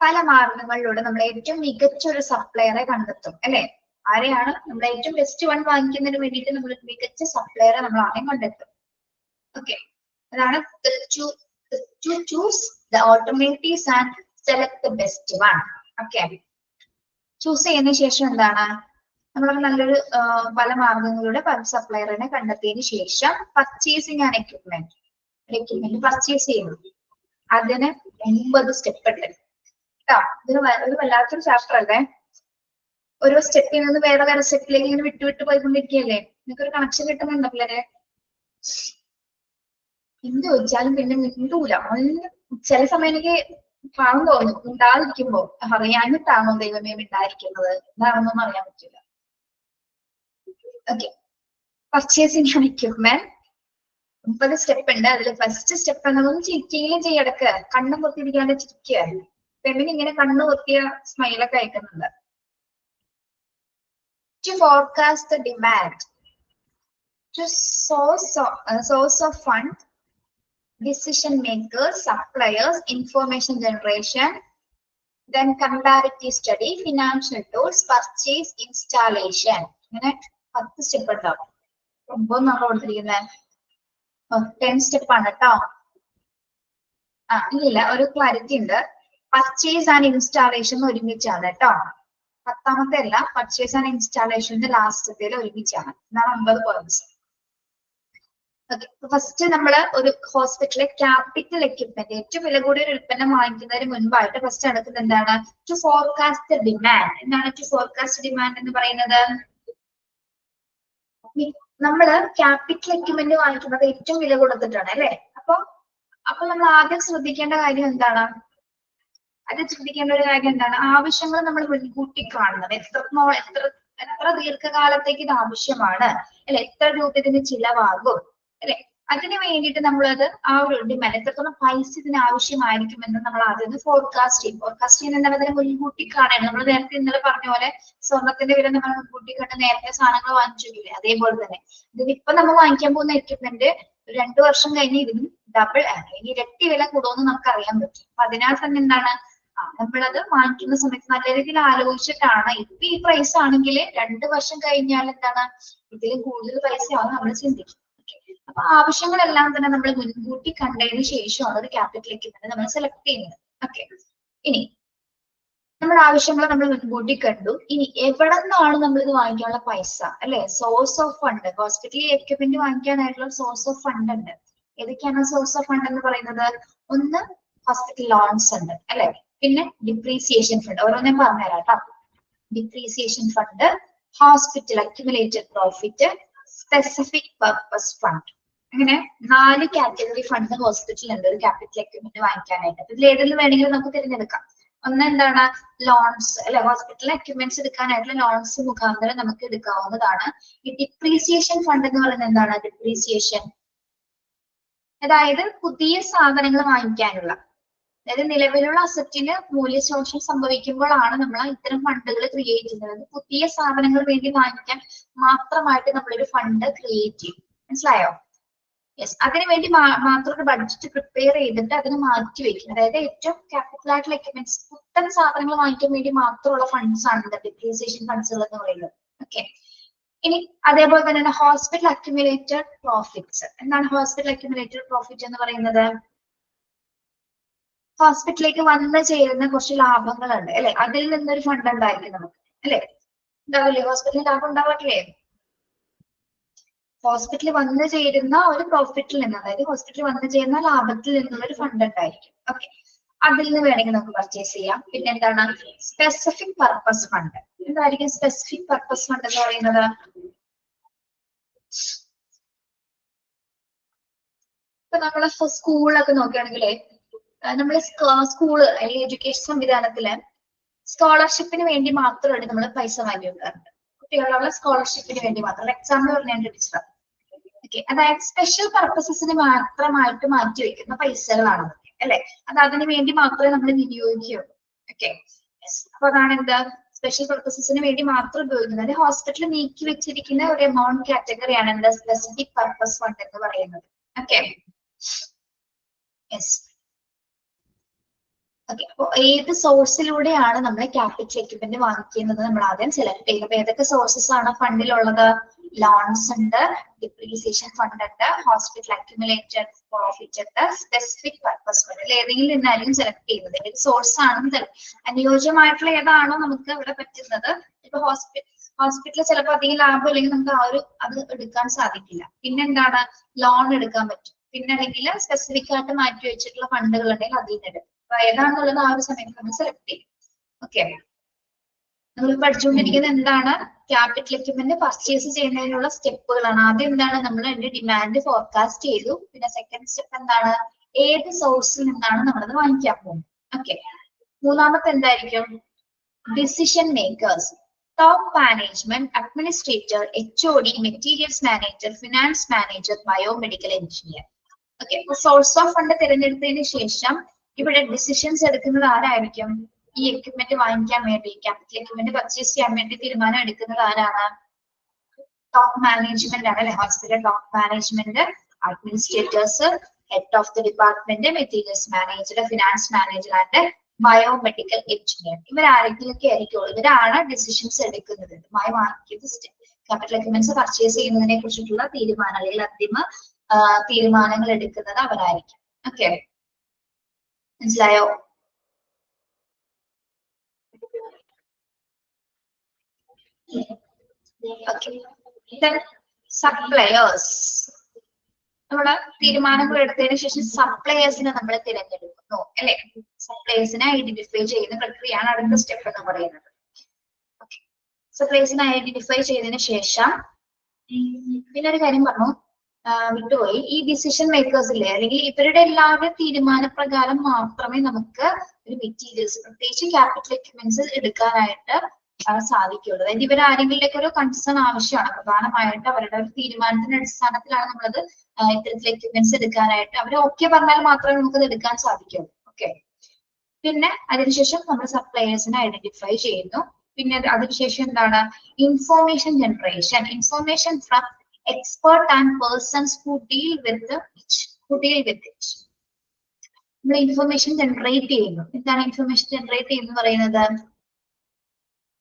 പല മാർഗങ്ങളിലൂടെ നമ്മൾ ഏറ്റവും മികച്ച ഒരു സപ്ലയറെ കണ്ടെത്തും, അല്ലെ? ആരെയാണ് നമ്മൾ ഏറ്റവും ബെസ്റ്റ് വൺ വാങ്ങിക്കുന്നതിന് വേണ്ടിയിട്ട് നമ്മൾ മികച്ച സപ്ലയറെ നമ്മൾ ആദ്യം കണ്ടെത്തും. ഓക്കെ, അതാണ് to choose the alternatives and select the best one. Okay, choose ചെയ്യുന്ന ശേഷം എന്താണ്, നമ്മൾ നല്ലൊരു പല മാർഗങ്ങളിലൂടെ പല സപ്ലയറിനെ കണ്ടെത്തിയതിനു ശേഷം പർച്ചേസിങ് ആൻഡ് എക്യുപ്മെന്റ് പർച്ചേസ് ചെയ്യുന്നു. അതിന് 9 സ്റ്റെപ്പ് ഉണ്ട് കേട്ടോ. ഇതിന് ഒരു വല്ലാത്തൊരു ചാപ്റ്റർ അല്ലേ. ഓരോ സ്റ്റെപ്പിൽ നിന്ന് വേറെ സ്റ്റെപ്പിലേക്ക് ഇങ്ങനെ വിട്ടു പോയിക്കൊണ്ടിരിക്കുകയല്ലേ. നിങ്ങൾക്കൊരു കണക്ഷൻ കിട്ടുന്നുണ്ടോ പിള്ളേരെ? എന്ത് ചോദിച്ചാലും പിന്നെ മിണ്ടൂല. ചില സമയം എനിക്ക് പാവം തോന്നും മിണ്ടാതിരിക്കുമ്പോ, അറിയാനിട്ടാണോ ദൈവമേ മിണ്ടായിരിക്കുന്നത്, എന്താണെന്നൊന്നും അറിയാൻ പറ്റില്ല. Okay, purchasing and equipment 9 step ഉണ്ട്. അതിൽ ഫസ്റ്റ് സ്റ്റെപ്പ് എന്നതൊന്നും ചിരിക്കുകയും ചെയ്യടക്ക്, കണ്ണും പൊത്തിരിക്കാണ്ട് ചിരിക്കുക. പെണ്ണിന് ഇങ്ങനെ കണ്ണു പൊത്തിയ സ്മൈലൊക്കെ അയക്കുന്നുണ്ട്. To forecast the demand, to source of fund, decision makers, suppliers, information generation, then comparative study, financial tools, purchase, installation. ഇങ്ങനെ 10 സ്റ്റെപ്പ് ഉണ്ടാവും. 9 നമ്മൾ കൊടുത്തിരിക്കുന്നത് 10 സ്റ്റെപ്പ് ആണ് കേട്ടോ. ഇല്ല, ഒരു ക്ലാരിറ്റി ഉണ്ട്. പർച്ചേസ് ആൻഡ് ഇൻസ്റ്റാളേഷൻ ഒരുമിച്ചാണ് കേട്ടോ. 10ാമത്തെ അല്ല, പർച്ചേസ് ആൻഡ് ഇൻസ്റ്റാളേഷന്റെ ലാസ്റ്റത്തേൽ ഒരുമിച്ചാണ്. ഇതാണ് 9 പോയിന്റ്സ്. ഓക്കെ, ഫസ്റ്റ് നമ്മൾ ഒരു ഹോസ്പിറ്റലിലെ ക്യാപിറ്റൽ എക്യുപ്മെന്റ്, ഏറ്റവും വില കൂടിയ ഒരു ഉൽപ്പന്നം വാങ്ങിക്കുന്നതിന് മുൻപായിട്ട് ഫസ്റ്റ് നടക്കുന്നത് എന്താണ്? To forecast demand. എന്താണ് ടു ഫോർകാസ്റ്റ് ഡിമാൻഡ് എന്ന് പറയുന്നത്? നമ്മള് ക്യാപിറ്റൽ എക്യുപ്മെന്റ് വാങ്ങിക്കുന്നത് ഏറ്റവും വില കൊടുത്തിട്ടാണ് അല്ലെ. അപ്പൊ നമ്മൾ ആദ്യം ശ്രദ്ധിക്കേണ്ട കാര്യം എന്താണ്? അത് ശ്രദ്ധിക്കേണ്ട ഒരു കാര്യം എന്താണ്? ആവശ്യങ്ങൾ നമ്മൾ മുൻകൂട്ടി കാണുന്നത്. എത്ര ദീർഘകാലത്തേക്ക് ഇത് ആവശ്യമാണ് അല്ലെ, എത്ര രൂപ ഇതിന് ചിലവാകും അല്ലെ, അതിന് വേണ്ടിയിട്ട് നമ്മളത് ആ ഒരു ഡിമാൻഡ്, എത്രത്തോളം പൈസ ഇതിന് ആവശ്യമായിരിക്കുമെന്ന് നമ്മൾ ആദ്യം ഫോർകാസ്റ്റ് ചെയ്യും. ഫോർകാസ്റ്റ് ചെയ്യുന്ന എന്താണ്? അതിനെ മുൻകൂട്ടി കാണാണ്. നമ്മൾ നേരത്തെ ഇന്നലെ പറഞ്ഞ പോലെ സ്വർണത്തിന്റെ വില നമ്മൾ മുൻകൂട്ടി കണ്ട് നേരത്തെ സാധനങ്ങൾ വാങ്ങിച്ചിട്ടില്ലേ, അതേപോലെ തന്നെ ഇതിനിപ്പോ നമ്മൾ വാങ്ങിക്കാൻ പോകുന്ന എക്യുപ്മെന്റ് 2 വർഷം കഴിഞ്ഞ് ഇതിന് ഡബിൾ ആണ്, ഇനി ഇരട്ടി വില കൂടുമെന്ന് നമുക്ക് അറിയാൻ പറ്റും. അപ്പൊ അതിനാൽ തന്നെ എന്താണ്, നമ്മളത് വാങ്ങിക്കുന്ന സമയത്ത് നല്ല രീതിയിൽ ആലോചിച്ചിട്ടാണ്. ഇപ്പൊ ഈ പ്രൈസ് ആണെങ്കിൽ 2 വർഷം കഴിഞ്ഞാൽ എന്താണ്, ഇതിലും കൂടുതൽ പൈസയാവും നമ്മൾ ചിന്തിക്കും. അപ്പൊ ആവശ്യങ്ങളെല്ലാം തന്നെ നമ്മൾ മുൻകൂട്ടി കണ്ടതിന് ശേഷമാണ് ഒരു ക്യാപിറ്റൽ എക്യുപ്മെന്റ് നമ്മൾ സെലക്ട് ചെയ്യുന്നത്. ഓക്കെ, ഇനി നമ്മുടെ ആവശ്യങ്ങൾ നമ്മൾ മുൻകൂട്ടി കണ്ടു. ഇനി എവിടെ നിന്നാണ് നമ്മൾ ഇത് വാങ്ങിക്കാനുള്ള പൈസ അല്ലെ? Source of fund. Hospital equipment വാങ്ങിക്കാനായിട്ടുള്ള സോഴ്സ് ഓഫ് ഫണ്ട് ഉണ്ട്. ഏതൊക്കെയാണ് സോഴ്സ് ഓഫ് ഫണ്ട് എന്ന് പറയുന്നത്? ഒന്ന് ഹോസ്പിറ്റൽ ലോൺസ് ഉണ്ട് അല്ലെ, പിന്നെ ഡിപ്രീസിയേഷൻ ഫണ്ട്. ഓരോന്നേ പറഞ്ഞുതരാം കേട്ടോ. Depreciation fund, hospital accumulated profit, specific purpose fund. അങ്ങനെ 4 കാറ്റഗറി ഫണ്ട് ഹോസ്പിറ്റലിൽ ഉണ്ട് ഒരു ക്യാപിറ്റൽ എക്യുപ്മെന്റ് വാങ്ങിക്കാനായിട്ട്. ഇതിൽ ഏതെങ്കിലും വേണമെങ്കിലും നമുക്ക് തിരഞ്ഞെടുക്കാം. ഒന്ന് എന്താണ്? ലോൺസ് അല്ലെ, ഹോസ്പിറ്റൽ എക്യുപ്മെന്റ്സ് എടുക്കാനായിട്ടുള്ള ലോൺസ് മുഖാന്തരം നമുക്ക് എടുക്കാവുന്നതാണ്. ഈ ഡിപ്രീസിയേഷൻ ഫണ്ട് എന്ന് പറയുന്നത് എന്താണ്? ഡിപ്രീസിയേഷൻ അതായത് പുതിയ സാധനങ്ങൾ വാങ്ങിക്കാനുള്ള, അതായത് നിലവിലുള്ള അസറ്റിന് മൂല്യശോഷണം സംഭവിക്കുമ്പോഴാണ് നമ്മൾ ഇത്തരം ഫണ്ടുകൾ ക്രിയേറ്റ് ചെയ്യുന്നത്. പുതിയ സാധനങ്ങൾ വേണ്ടി വാങ്ങിക്കാൻ മാത്രമായിട്ട് നമ്മളൊരു ഫണ്ട് ക്രിയേറ്റ് ചെയ്യും. മനസ്സിലായോ? യെസ്, അതിനുവേണ്ടി മാത്രം ഒരു ബഡ്ജറ്റ് പ്രിപ്പയർ ചെയ്തിട്ട് അതിന് മാറ്റി വെക്കും. അതായത് ഏറ്റവും ക്യാപിറ്റൽ ആയിട്ടുള്ള എക്യുപ്മെന്റ്സ്, പുത്തൻ സാധനങ്ങൾ വാങ്ങിക്കാൻ വേണ്ടി മാത്രമുള്ള ഫണ്ട്സ് ആണ് ഡിപ്രീസിയേഷൻ ഫണ്ട്സുകൾ എന്ന് പറയുന്നത്. ഓക്കെ, ഇനി അതേപോലെ തന്നെ ഹോസ്പിറ്റൽ അക്യുമുലേറ്റഡ് പ്രോഫിറ്റ്സ്. എന്താണ് ഹോസ്പിറ്റൽ അക്യുമുലേറ്റഡ് പ്രോഫിറ്റ് എന്ന് പറയുന്നത്? ഹോസ്പിറ്റലിലേക്ക് വന്നു ചേരുന്ന കുറച്ച് ലാഭങ്ങളുണ്ട് അല്ലെ, അതിൽ നിന്നൊരു ഫണ്ട് ഉണ്ടായിരിക്കും നമുക്ക് അല്ലെ. ഉണ്ടാവില്ലേ? ഹോസ്പിറ്റലിൽ ലാഭം ഉണ്ടാവാറില്ലേ? ഹോസ്പിറ്റലിൽ വന്നു ചേരുന്ന ഒരു പ്രോഫിറ്റിൽ നിന്ന്, അതായത് ഹോസ്പിറ്റലിൽ വന്നു ചേരുന്ന ലാഭത്തിൽ നിന്നുള്ള ഒരു ഫണ്ട് ഉണ്ടായിരിക്കും. ഓക്കെ, അതിൽ നിന്ന് വേണമെങ്കിൽ നമുക്ക് പർച്ചേസ് ചെയ്യാം. പിന്നെ എന്താണ്? Specific purpose fund. എന്തായിരിക്കും സ്പെസിഫിക് പർപ്പസ് ഫണ്ട് എന്ന് പറയുന്നത്? ഇപ്പൊ നമ്മളെ സ്കൂളൊക്കെ നോക്കുകയാണെങ്കിലേ, നമ്മള് സ്കൂള് അല്ലെങ്കിൽ എഡ്യൂക്കേഷൻ സംവിധാനത്തില് സ്കോളർഷിപ്പിന് വേണ്ടി മാത്രമാണ് നമ്മൾ പൈസ വാങ്ങി വെക്കാറുണ്ട്. കുട്ടികളുള്ള സ്കോളർഷിപ്പിന് വേണ്ടി മാത്രം. എക്സാമ്പിൾ പറഞ്ഞാൽ ടീച്ചർ. ഓക്കെ, അതായത് സ്പെഷ്യൽ പർപ്പസസിന് മാത്രമായിട്ട് മാറ്റി വെക്കുന്ന പൈസകളാണ് അല്ലെ. അത് അതിന് വേണ്ടി മാത്രമേ നമ്മൾ വിനിയോഗിക്കുകയുള്ളൂ. ഓക്കെ, അപ്പൊ അതാണ് എന്താ, സ്പെഷ്യൽ പർപ്പസസിന് വേണ്ടി മാത്രം ഉപയോഗിക്കുന്നത്. ഹോസ്പിറ്റലിൽ നീക്കി വെച്ചിരിക്കുന്ന ഒരു എമൗണ്ട് കാറ്റഗറിയാണ് എന്താ, സ്പെസിഫിക് പർപ്പസ് ഫണ്ട് എന്ന് പറയുന്നത്. Okay, yes. ഓക്കെ, അപ്പൊ ഏത് സോഴ്സിലൂടെയാണ് നമ്മൾ ക്യാപിറ്റൽ എക്യുപ്മെന്റ് വാങ്ങിക്കുന്നത് നമ്മൾ ആദ്യം സെലക്ട് ചെയ്യുന്നത്. ഏതൊക്കെ സോഴ്സസ് ആണ് ഫണ്ടിലുള്ളത്? ലോൺസ് ഉണ്ട്, ഡിപ്രീസിയേഷൻ ഫണ്ട് ഉണ്ട്, ഹോസ്പിറ്റൽ അക്യുമുലേറ്റഡ് പ്രോഫിറ്റ് ഉണ്ട്, സ്പെസിഫിക് പർപ്പസ് ഫണ്ട്. ഏതെങ്കിലും നിന്നായിരിക്കും സെലക്ട് ചെയ്യുന്നത്. ഏത് സോഴ്സ് ആണെന്ന് അനുയോജ്യമായിട്ടുള്ള ഏതാണോ നമുക്ക് ഇവിടെ പറ്റുന്നത്. ഇപ്പൊ ഹോസ്പിറ്റലിൽ ചിലപ്പോൾ അധികം ലാഭം അല്ലെങ്കിൽ നമുക്ക് അത് എടുക്കാൻ സാധിക്കില്ല. പിന്നെ എന്താണ്? ലോൺ എടുക്കാൻ പറ്റും. പിന്നെ അല്ലെങ്കിൽ സ്പെസിഫിക് ആയിട്ട് മാറ്റി വെച്ചിട്ടുള്ള ഫണ്ടുകൾ ഉണ്ടെങ്കിൽ അതിൽ നിന്ന് എടുക്കും. അപ്പൊ ഏതാണെന്നുള്ളത് ആ ഒരു സമയത്ത് നമ്മൾ സെലക്ട് ചെയ്യും. ഓക്കെ, നമ്മൾ പഠിച്ചുകൊണ്ടിരിക്കുന്നത് എന്താണ്? ക്യാപിറ്റൽ എക്യുപ്മെന്റ് പർച്ചേസ് ചെയ്യുന്നതിനുള്ള സ്റ്റെപ്പുകളാണ്. ആദ്യം എന്താണ്? നമ്മൾ അതിന്റെ ഡിമാൻഡ് ഫോർകാസ്റ്റ് ചെയ്തു. പിന്നെ സെക്കൻഡ് സ്റ്റെപ്പ് എന്താണ്? ഏത് സോഴ്സിൽ നിന്നാണ് നമ്മളത് വാങ്ങിക്കാൻ പോകുന്നത്. ഓക്കെ, മൂന്നാമത്തെ എന്തായിരിക്കും? Decision makers, top management, administrator, HOD, materials manager, finance manager, biomedical engineer. Okay, source of fund തിരഞ്ഞെടുത്തതിന് ശേഷം ഇവിടെ ഡിസിഷൻസ് എടുക്കുന്നത് ആരായിരിക്കും? ഈ എക്യുപ്മെന്റ് വാങ്ങിക്കാൻ വേണ്ടി, ക്യാപിറ്റൽ എക്യുപ്മെന്റ് പർച്ചേസ് ചെയ്യാൻ വേണ്ടി തീരുമാനം എടുക്കുന്നത് ആരാണ്? ടോപ്പ് മാനേജ്മെന്റ് ആണ് അല്ലെ. Hospital top management, administrators, head of the department, materials manager, finance manager and biomedical engineer. ഇവരാരെങ്കിലൊക്കെ ആയിരിക്കും. ഇവരാണ് ഡിസിഷൻസ് എടുക്കുന്നത്. ക്യാപിറ്റൽ എക്യുപ്മെന്റ്സ് പർച്ചേസ് ചെയ്യുന്നതിനെ കുറിച്ചിട്ടുള്ള തീരുമാനം അല്ലെങ്കിൽ അന്തിമ തീരുമാനങ്ങൾ എടുക്കുന്നത് അവരായിരിക്കും. ഓക്കെ, മനസ്സിലായോ? Okay. Then suppliers. നമ്മള് തീരുമാനങ്ങൾ എടുത്തതിന് ശേഷം സപ്ലയേഴ്സിനെ നമ്മൾ തിരഞ്ഞെടുക്കുന്നു അല്ലെ. സപ്ലയേഴ്സിനെ ഐഡന്റിഫൈ ചെയ്യുന്ന പ്രക്രിയയാണ് അടുത്ത സ്റ്റെപ്പ് എന്ന് പറയുന്നത്. സപ്ലയേഴ്സിനെ ഐഡന്റിഫൈ ചെയ്തതിന് ശേഷം പിന്നെ ഒരു കാര്യം പറഞ്ഞു വിട്ടുപോയി. ഈ ഡിസിഷൻ മേക്കേഴ്സിലെ അല്ലെങ്കിൽ ഇവരുടെ എല്ലാവരുടെ തീരുമാനപ്രകാരം മാത്രമേ നമുക്ക് ഒരു മെറ്റീരിയൽസ് പ്രത്യേകിച്ച് ക്യാപിറ്റൽ എക്യുപ്മെന്റ്സ് എടുക്കാനായിട്ട് സാധിക്കുള്ളൂ. അതായത് ഇവർ ആരെങ്കിലുമൊക്കെ ഒരു കൺസേൺ ആവശ്യമാണ്. പ്രധാനമായിട്ട് അവരുടെ ഒരു തീരുമാനത്തിന്റെ അടിസ്ഥാനത്തിലാണ് നമ്മളത് ഇത്തരത്തിലെ എക്യുപ്മെന്റ്സ് എടുക്കാനായിട്ട് അവർ ഓക്കെ പറഞ്ഞാൽ മാത്രമേ നമുക്കത് എടുക്കാൻ സാധിക്കുള്ളൂ. ഓക്കെ. പിന്നെ അതിനുശേഷം നമ്മൾ സപ്ലയേഴ്സിനെ ഐഡന്റിഫൈ ചെയ്യുന്നു. പിന്നെ അതിനുശേഷം എന്താണ് information generation. Information from expert and persons who deal with it. നമ്മൾ ഇൻഫോർമേഷൻ ജനറേറ്റ് ചെയ്യുന്നു. എന്താണ് ഇൻഫോർമേഷൻ ജനറേറ്റ് ചെയ്യുന്നു പറയുന്നത്?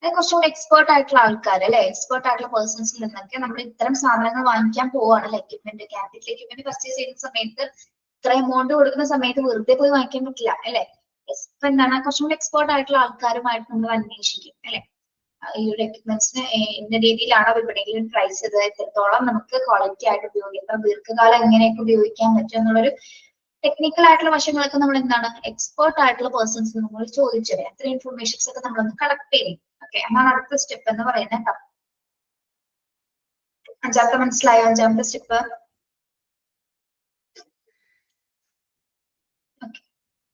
കുറച്ചുകൂടി എക്സ്പേർട്ട് ആയിട്ടുള്ള ആൾക്കാർ അല്ലെ, എക്സ്പേർട്ട് ആയിട്ടുള്ള പേഴ്സൺസിൽ നിന്നൊക്കെ നമ്മൾ ഇത്തരം സാധനങ്ങൾ വാങ്ങിക്കാൻ പോവാണ്. എക്യുപ്മെന്റ് ക്യാപിറ്റൽ എക്യുപ്മെന്റ് പർച്ചേസ് ചെയ്യുന്ന സമയത്ത് ഇത്ര എമൗണ്ട് കൊടുക്കുന്ന സമയത്ത് വെറുതെ പോയി വാങ്ങിക്കാൻ പറ്റില്ല അല്ലെ. ഇപ്പൊ എന്താണ് കുറച്ചുകൂടി എക്സ്പേർട്ട് ആയിട്ടുള്ള ആൾക്കാരുമായിട്ട് നമ്മൾ അന്വേഷിക്കും അല്ലെ. ഈ ഒരു എക്യുപ്മെന്റ്സിന് ഇന്ന രീതിയിലാണോ വിപണിയിൽ പ്രൈസ് ചെയ്തത്, എത്രത്തോളം നമുക്ക് ക്വാളിറ്റി ആയിട്ട് ഉപയോഗിക്കാം, ദീർഘകാലം എങ്ങനെയൊക്കെ ഉപയോഗിക്കാൻ പറ്റും എന്നുള്ളൊരു ടെക്നിക്കൽ ആയിട്ടുള്ള വശങ്ങളൊക്കെ നമ്മൾ എന്താണ് എക്സ്പേർട്ട് ആയിട്ടുള്ള പേഴ്സൺസ് നമ്മൾ ചോദിച്ചറിയാം. അത്ര ഇൻഫർമേഷൻസ് ഒക്കെ നമ്മളൊന്ന് കളക്ട് ചെയ്യും. ഓക്കെ, അതാണ് അടുത്ത സ്റ്റെപ്പ് എന്ന് പറയുന്നത് കേട്ടോ. അഞ്ചാമത്തെ മനസ്സിലായോ? അഞ്ചാമത്തെ സ്റ്റെപ്പ്.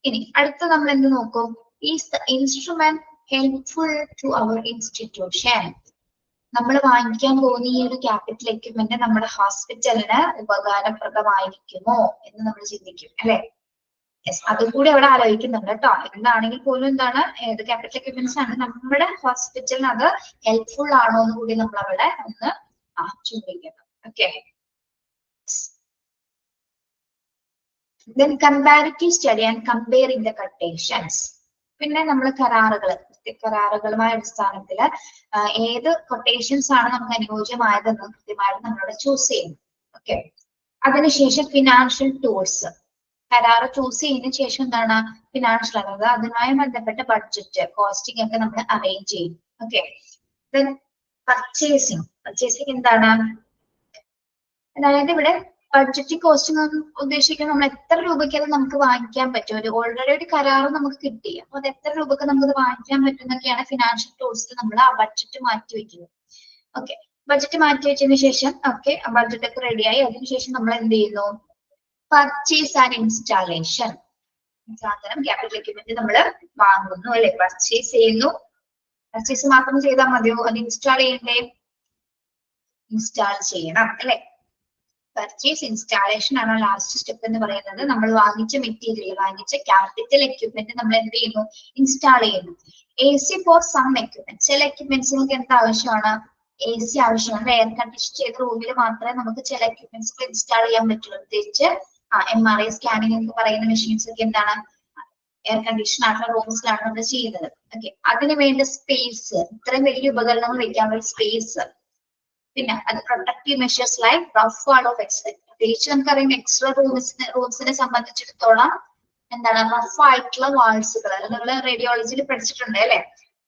ഇനി അടുത്ത നമ്മൾ എന്ത് നോക്കും? Is the instrument helpful to our institution. നമ്മൾ വാങ്ങിക്കാൻ പോകുന്ന ഈ ഒരു ക്യാപിറ്റൽ എക്യുപ്മെന്റ് നമ്മുടെ ഹോസ്പിറ്റലിന് ഉപകാരപ്രദമായിരിക്കുമോ എന്ന് നമ്മൾ ചിന്തിക്കും അല്ലെ. യെസ്, അതും കൂടി അവിടെ ആലോചിക്കുന്നുണ്ട് കേട്ടോ. എന്താണെങ്കിൽ പോലും എന്താണ് ഏത് ക്യാപിറ്റൽ എക്യുപ്മെന്റ്സ് ആണ് നമ്മുടെ ഹോസ്പിറ്റലിന് അത് ഹെൽപ്ഫുൾ ആണോ എന്ന് കൂടി നമ്മൾ അവിടെ ഒന്ന് ചിന്തിക്കണം. Okay. Then comparative study and comparing the quotations. പിന്നെ നമ്മൾ കരാറുകളുമായ അടിസ്ഥാനത്തില് ഏത് കൊട്ടേഷൻസ് ആണ് നമുക്ക് അനുയോജ്യമായതെന്ന് കൃത്യമായിട്ട് നമ്മളവിടെ ചൂസ് ചെയ്യുന്നു. ഓക്കെ. അതിനുശേഷം ഫിനാൻഷ്യൽ ടൂൾസ്. കരാറ് ചൂസ് ചെയ്യുന്നതിന് ശേഷം എന്താണ് ഫിനാൻഷ്യൽ, അതായത് അതുമായി ബന്ധപ്പെട്ട ബഡ്ജറ്റ് കോസ്റ്റിംഗ് ഒക്കെ നമ്മൾ അറേഞ്ച് ചെയ്യും. ഓക്കെ. ദെൻ പർച്ചേസിംഗ് എന്താണ്? അതായത് ഇവിടെ ബഡ്ജറ്റ് കോസ്റ്റിംഗ് ഉദ്ദേശിക്കുന്നത് നമ്മൾ എത്ര രൂപയ്ക്ക് അത് നമുക്ക് വാങ്ങിക്കാൻ പറ്റും. ഒരു ഓൾറെഡി ഒരു കരാറ് നമുക്ക് കിട്ടി, അപ്പൊ അത് എത്ര രൂപക്ക് നമുക്കത് വാങ്ങിക്കാൻ പറ്റും എന്നൊക്കെയാണ് ഫിനാൻഷ്യൽ ടൂൾസിൽ നമ്മൾ ആ ബഡ്ജറ്റ് മാറ്റി വെക്കുന്നത്. ഓക്കെ. ബഡ്ജറ്റ് മാറ്റി വെച്ചതിന് ശേഷം ഓക്കെ ബഡ്ജറ്റ് ഒക്കെ റെഡിയായി. അതിനുശേഷം നമ്മൾ എന്ത് ചെയ്യുന്നു? Purchase and installation. സാധനം ക്യാപിറ്റൽ എക്യുപ്മെന്റ് നമ്മൾ വാങ്ങുന്നു അല്ലെ, പർച്ചേസ് ചെയ്യുന്നു. പർച്ചേസ് മാത്രം ചെയ്താൽ മതിയോ? അത് ഇൻസ്റ്റാൾ ചെയ്യണ്ടേ? ഇൻസ്റ്റാൾ ചെയ്യണം അല്ലെ. പർച്ചേസ് ഇൻസ്റ്റാളേഷൻ ആണ് ലാസ്റ്റ് സ്റ്റെപ്പ് എന്ന് പറയുന്നത്. നമ്മൾ വാങ്ങിച്ച മെറ്റീരിയൽ, വാങ്ങിച്ച ക്യാപിറ്റൽ എക്യുപ്മെന്റ് നമ്മൾ എന്ത് ചെയ്യുന്നു? ഇൻസ്റ്റാൾ ചെയ്യുന്നു. AC for some equipment. ചില എക്യുപ്മെന്റ്സുകൾക്ക് എന്ത് ആവശ്യമാണ്? AC ആവശ്യമാണ്. എയർ കണ്ടീഷൻ ചെയ്ത റൂമിൽ മാത്രമേ നമുക്ക് ചില എക്യുപ്മെന്റ്സ് ഇൻസ്റ്റാൾ ചെയ്യാൻ പറ്റുള്ളൂ. പ്രത്യേകിച്ച് MRI സ്കാനിങ് എന്ന് പറയുന്ന മെഷീൻസ് ഒക്കെ എന്താണ് എയർ കണ്ടീഷൻ ആയിട്ടുള്ള റൂംസിലാണ് നമ്മൾ ചെയ്യുന്നത്. ഓക്കെ. അതിന് വേണ്ട സ്പേസ്, ഇത്രയും വലിയ ഉപകരണങ്ങൾ വെക്കാനുള്ള സ്പേസ്. പിന്നെ അത് protective measures like rough wall of X-ray. പ്രത്യേകിച്ച് നമുക്കറിയാം എക്സ്റേ റൂംസിനെ സംബന്ധിച്ചിടത്തോളം എന്താണ് റഫ് ആയിട്ടുള്ള വാൾസുകൾ. നമ്മൾ റേഡിയോളജിയിൽ പഠിച്ചിട്ടുണ്ട് അല്ലെ.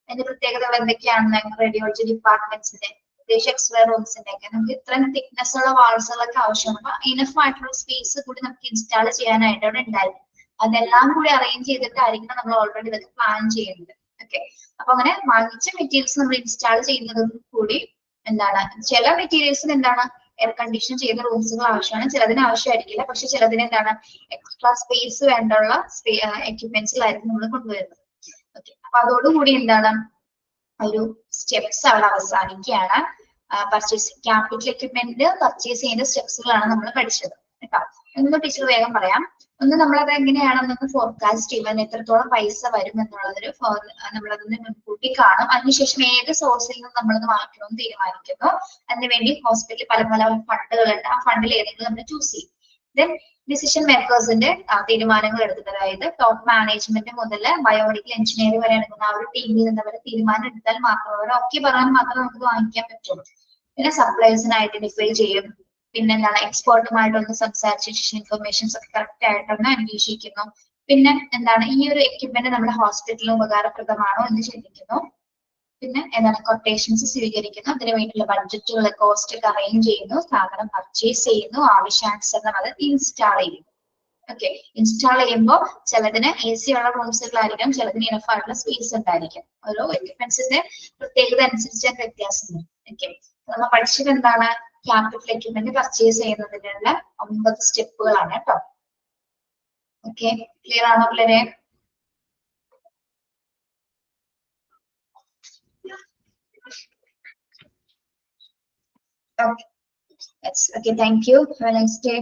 അതിന്റെ പ്രത്യേകതകൾ എന്തൊക്കെയാണെന്ന് റേഡിയോളജി ഡിപ്പാർട്ട്മെന്റ്സിന്റെ പ്രത്യേകിച്ച് എക്സ്റേ റൂംസിന്റെ ഒക്കെ നമുക്ക് ഇത്രയും തിക്നെസ് ഉള്ള വാൾസുകളൊക്കെ ആവശ്യമാണ്. അപ്പൊ ഇനഫ് ആയിട്ടുള്ള സ്പേസ് കൂടി നമുക്ക് ഇൻസ്റ്റാൾ ചെയ്യാനായിട്ട് അവിടെ ഉണ്ടായിരുന്നു. അതെല്ലാം കൂടി അറേഞ്ച് ചെയ്തിട്ടായിരിക്കണം നമ്മൾ ഓൾറെഡി ഇതൊക്കെ പ്ലാൻ ചെയ്യുന്നത്. ഓക്കെ. അപ്പൊ അങ്ങനെ വാങ്ങിച്ച മെറ്റീരിയൽസ് നമ്മൾ ഇൻസ്റ്റാൾ ചെയ്യുന്നതും കൂടി എന്താണ് ചില മെറ്റീരിയൽസിന് എന്താണ് എയർ കണ്ടീഷൻ ചെയ്ത റൂംസുകൾ ആവശ്യമാണ്, ചിലതിന് ആവശ്യമായിരിക്കില്ല. പക്ഷെ ചിലതിന് എന്താണ് എക്സ്ട്രാ സ്പേസ് വേണ്ടുള്ള എക്യുപ്മെന്റ്സിലായിരിക്കും നമ്മൾ കൊണ്ടുവരുന്നത്. ഓക്കെ. അപ്പൊ അതോടുകൂടി എന്താണ് ഒരു സ്റ്റെപ്സ് അവിടെ അവസാനിക്കുകയാണ്. പർച്ചേസ് ക്യാപിറ്റൽ എക്യുപ്മെന്റ് പർച്ചേസ് ചെയ്യുന്ന സ്റ്റെപ്സുകളാണ് നമ്മൾ പഠിച്ചത് കേട്ടോ. ഒന്ന് ടീച്ചർ വേഗം പറയാം. ഒന്ന് നമ്മളത് എങ്ങനെയാണെന്നൊന്ന് ഫോർകാസ്റ്റ് ചെയ്യുക, എത്രത്തോളം പൈസ വരും എന്നുള്ളതൊരു നമ്മളതൊന്ന് മുൻകൂട്ടി കാണും. അതിനുശേഷം ഏത് സോഴ്സിൽ നിന്ന് നമ്മളത് വാങ്ങിക്കണമെന്ന് തീരുമാനിക്കുന്നു. അതിനുവേണ്ടി ഹോസ്പിറ്റലിൽ പല പല ഫണ്ടുകളുണ്ട്. ആ ഫണ്ടിൽ ഏതെങ്കിലും നമ്മൾ ചൂസ് ചെയ്യും. ദെൻ ഡിസിഷൻ മേക്കേഴ്സിന്റെ തീരുമാനങ്ങൾ എടുത്തിട്ട്, അതായത് ടോപ്പ് മാനേജ്മെന്റ് മുതൽ ബയോമെഡിക്കൽ എഞ്ചിനീയർ വരെ എടുക്കുന്ന ആ ഒരു ടീമിൽ നിന്ന് അവർ തീരുമാനം എടുത്താൽ മാത്രം, അവർ ഓക്കെ പറഞ്ഞാൽ മാത്രമേ നമുക്ക് വാങ്ങിക്കാൻ പറ്റുള്ളൂ. പിന്നെ സപ്ലൈസിനെ ഐഡന്റിഫൈ ചെയ്യും. പിന്നെ എന്താണ് എക്സ്പേർട്ടുമായിട്ടൊന്ന് സംസാരിച്ച് ഇൻഫർമേഷൻസ് ഒക്കെ കറക്റ്റ് ആയിട്ടൊന്ന് അന്വേഷിക്കുന്നു. പിന്നെ എന്താണ് ഈ ഒരു എക്യുപ്മെന്റ് നമ്മുടെ ഹോസ്പിറ്റലിന് ഉപകാരപ്രദമാണോ എന്ന് ചിന്തിക്കുന്നു. പിന്നെ എന്താണ് കൊട്ടേഷൻസ് സ്വീകരിക്കുന്നു, അതിന് വേണ്ടിയുള്ള ബഡ്ജറ്റുകൾ കോസ്റ്റ് ഒക്കെ അറേഞ്ച് ചെയ്യുന്നു, സാധനം പർച്ചേസ് ചെയ്യുന്നു, ആവശ്യാനുസരണം അത് ഇൻസ്റ്റാൾ ചെയ്യുന്നു. ഓക്കെ, ഇൻസ്റ്റാൾ ചെയ്യുമ്പോൾ ചിലതിന് AC ഉള്ള റൂംസുകളായിരിക്കും, ചിലതിന് ഇനഫ് ആയിട്ടുള്ള സ്പേസ് ഉണ്ടായിരിക്കും. ഓരോ എക്യുപ്മെന്റ്സിന്റെ പ്രത്യേകത അനുസരിച്ച് വ്യത്യാസം വരും. ഓക്കെ, നമ്മൾ പഠിച്ചത് എന്താണ്, ക്യാപിറ്റൽ എക്യുപ്മെന്റ് പർച്ചേസ് ചെയ്യുന്നതിനുള്ള 9 സ്റ്റെപ്പുകളാണ് കേട്ടോ. ഓക്കെ, ക്ലിയർ ആണോ പിള്ളേരെ? Okay, thank you. Have a nice day.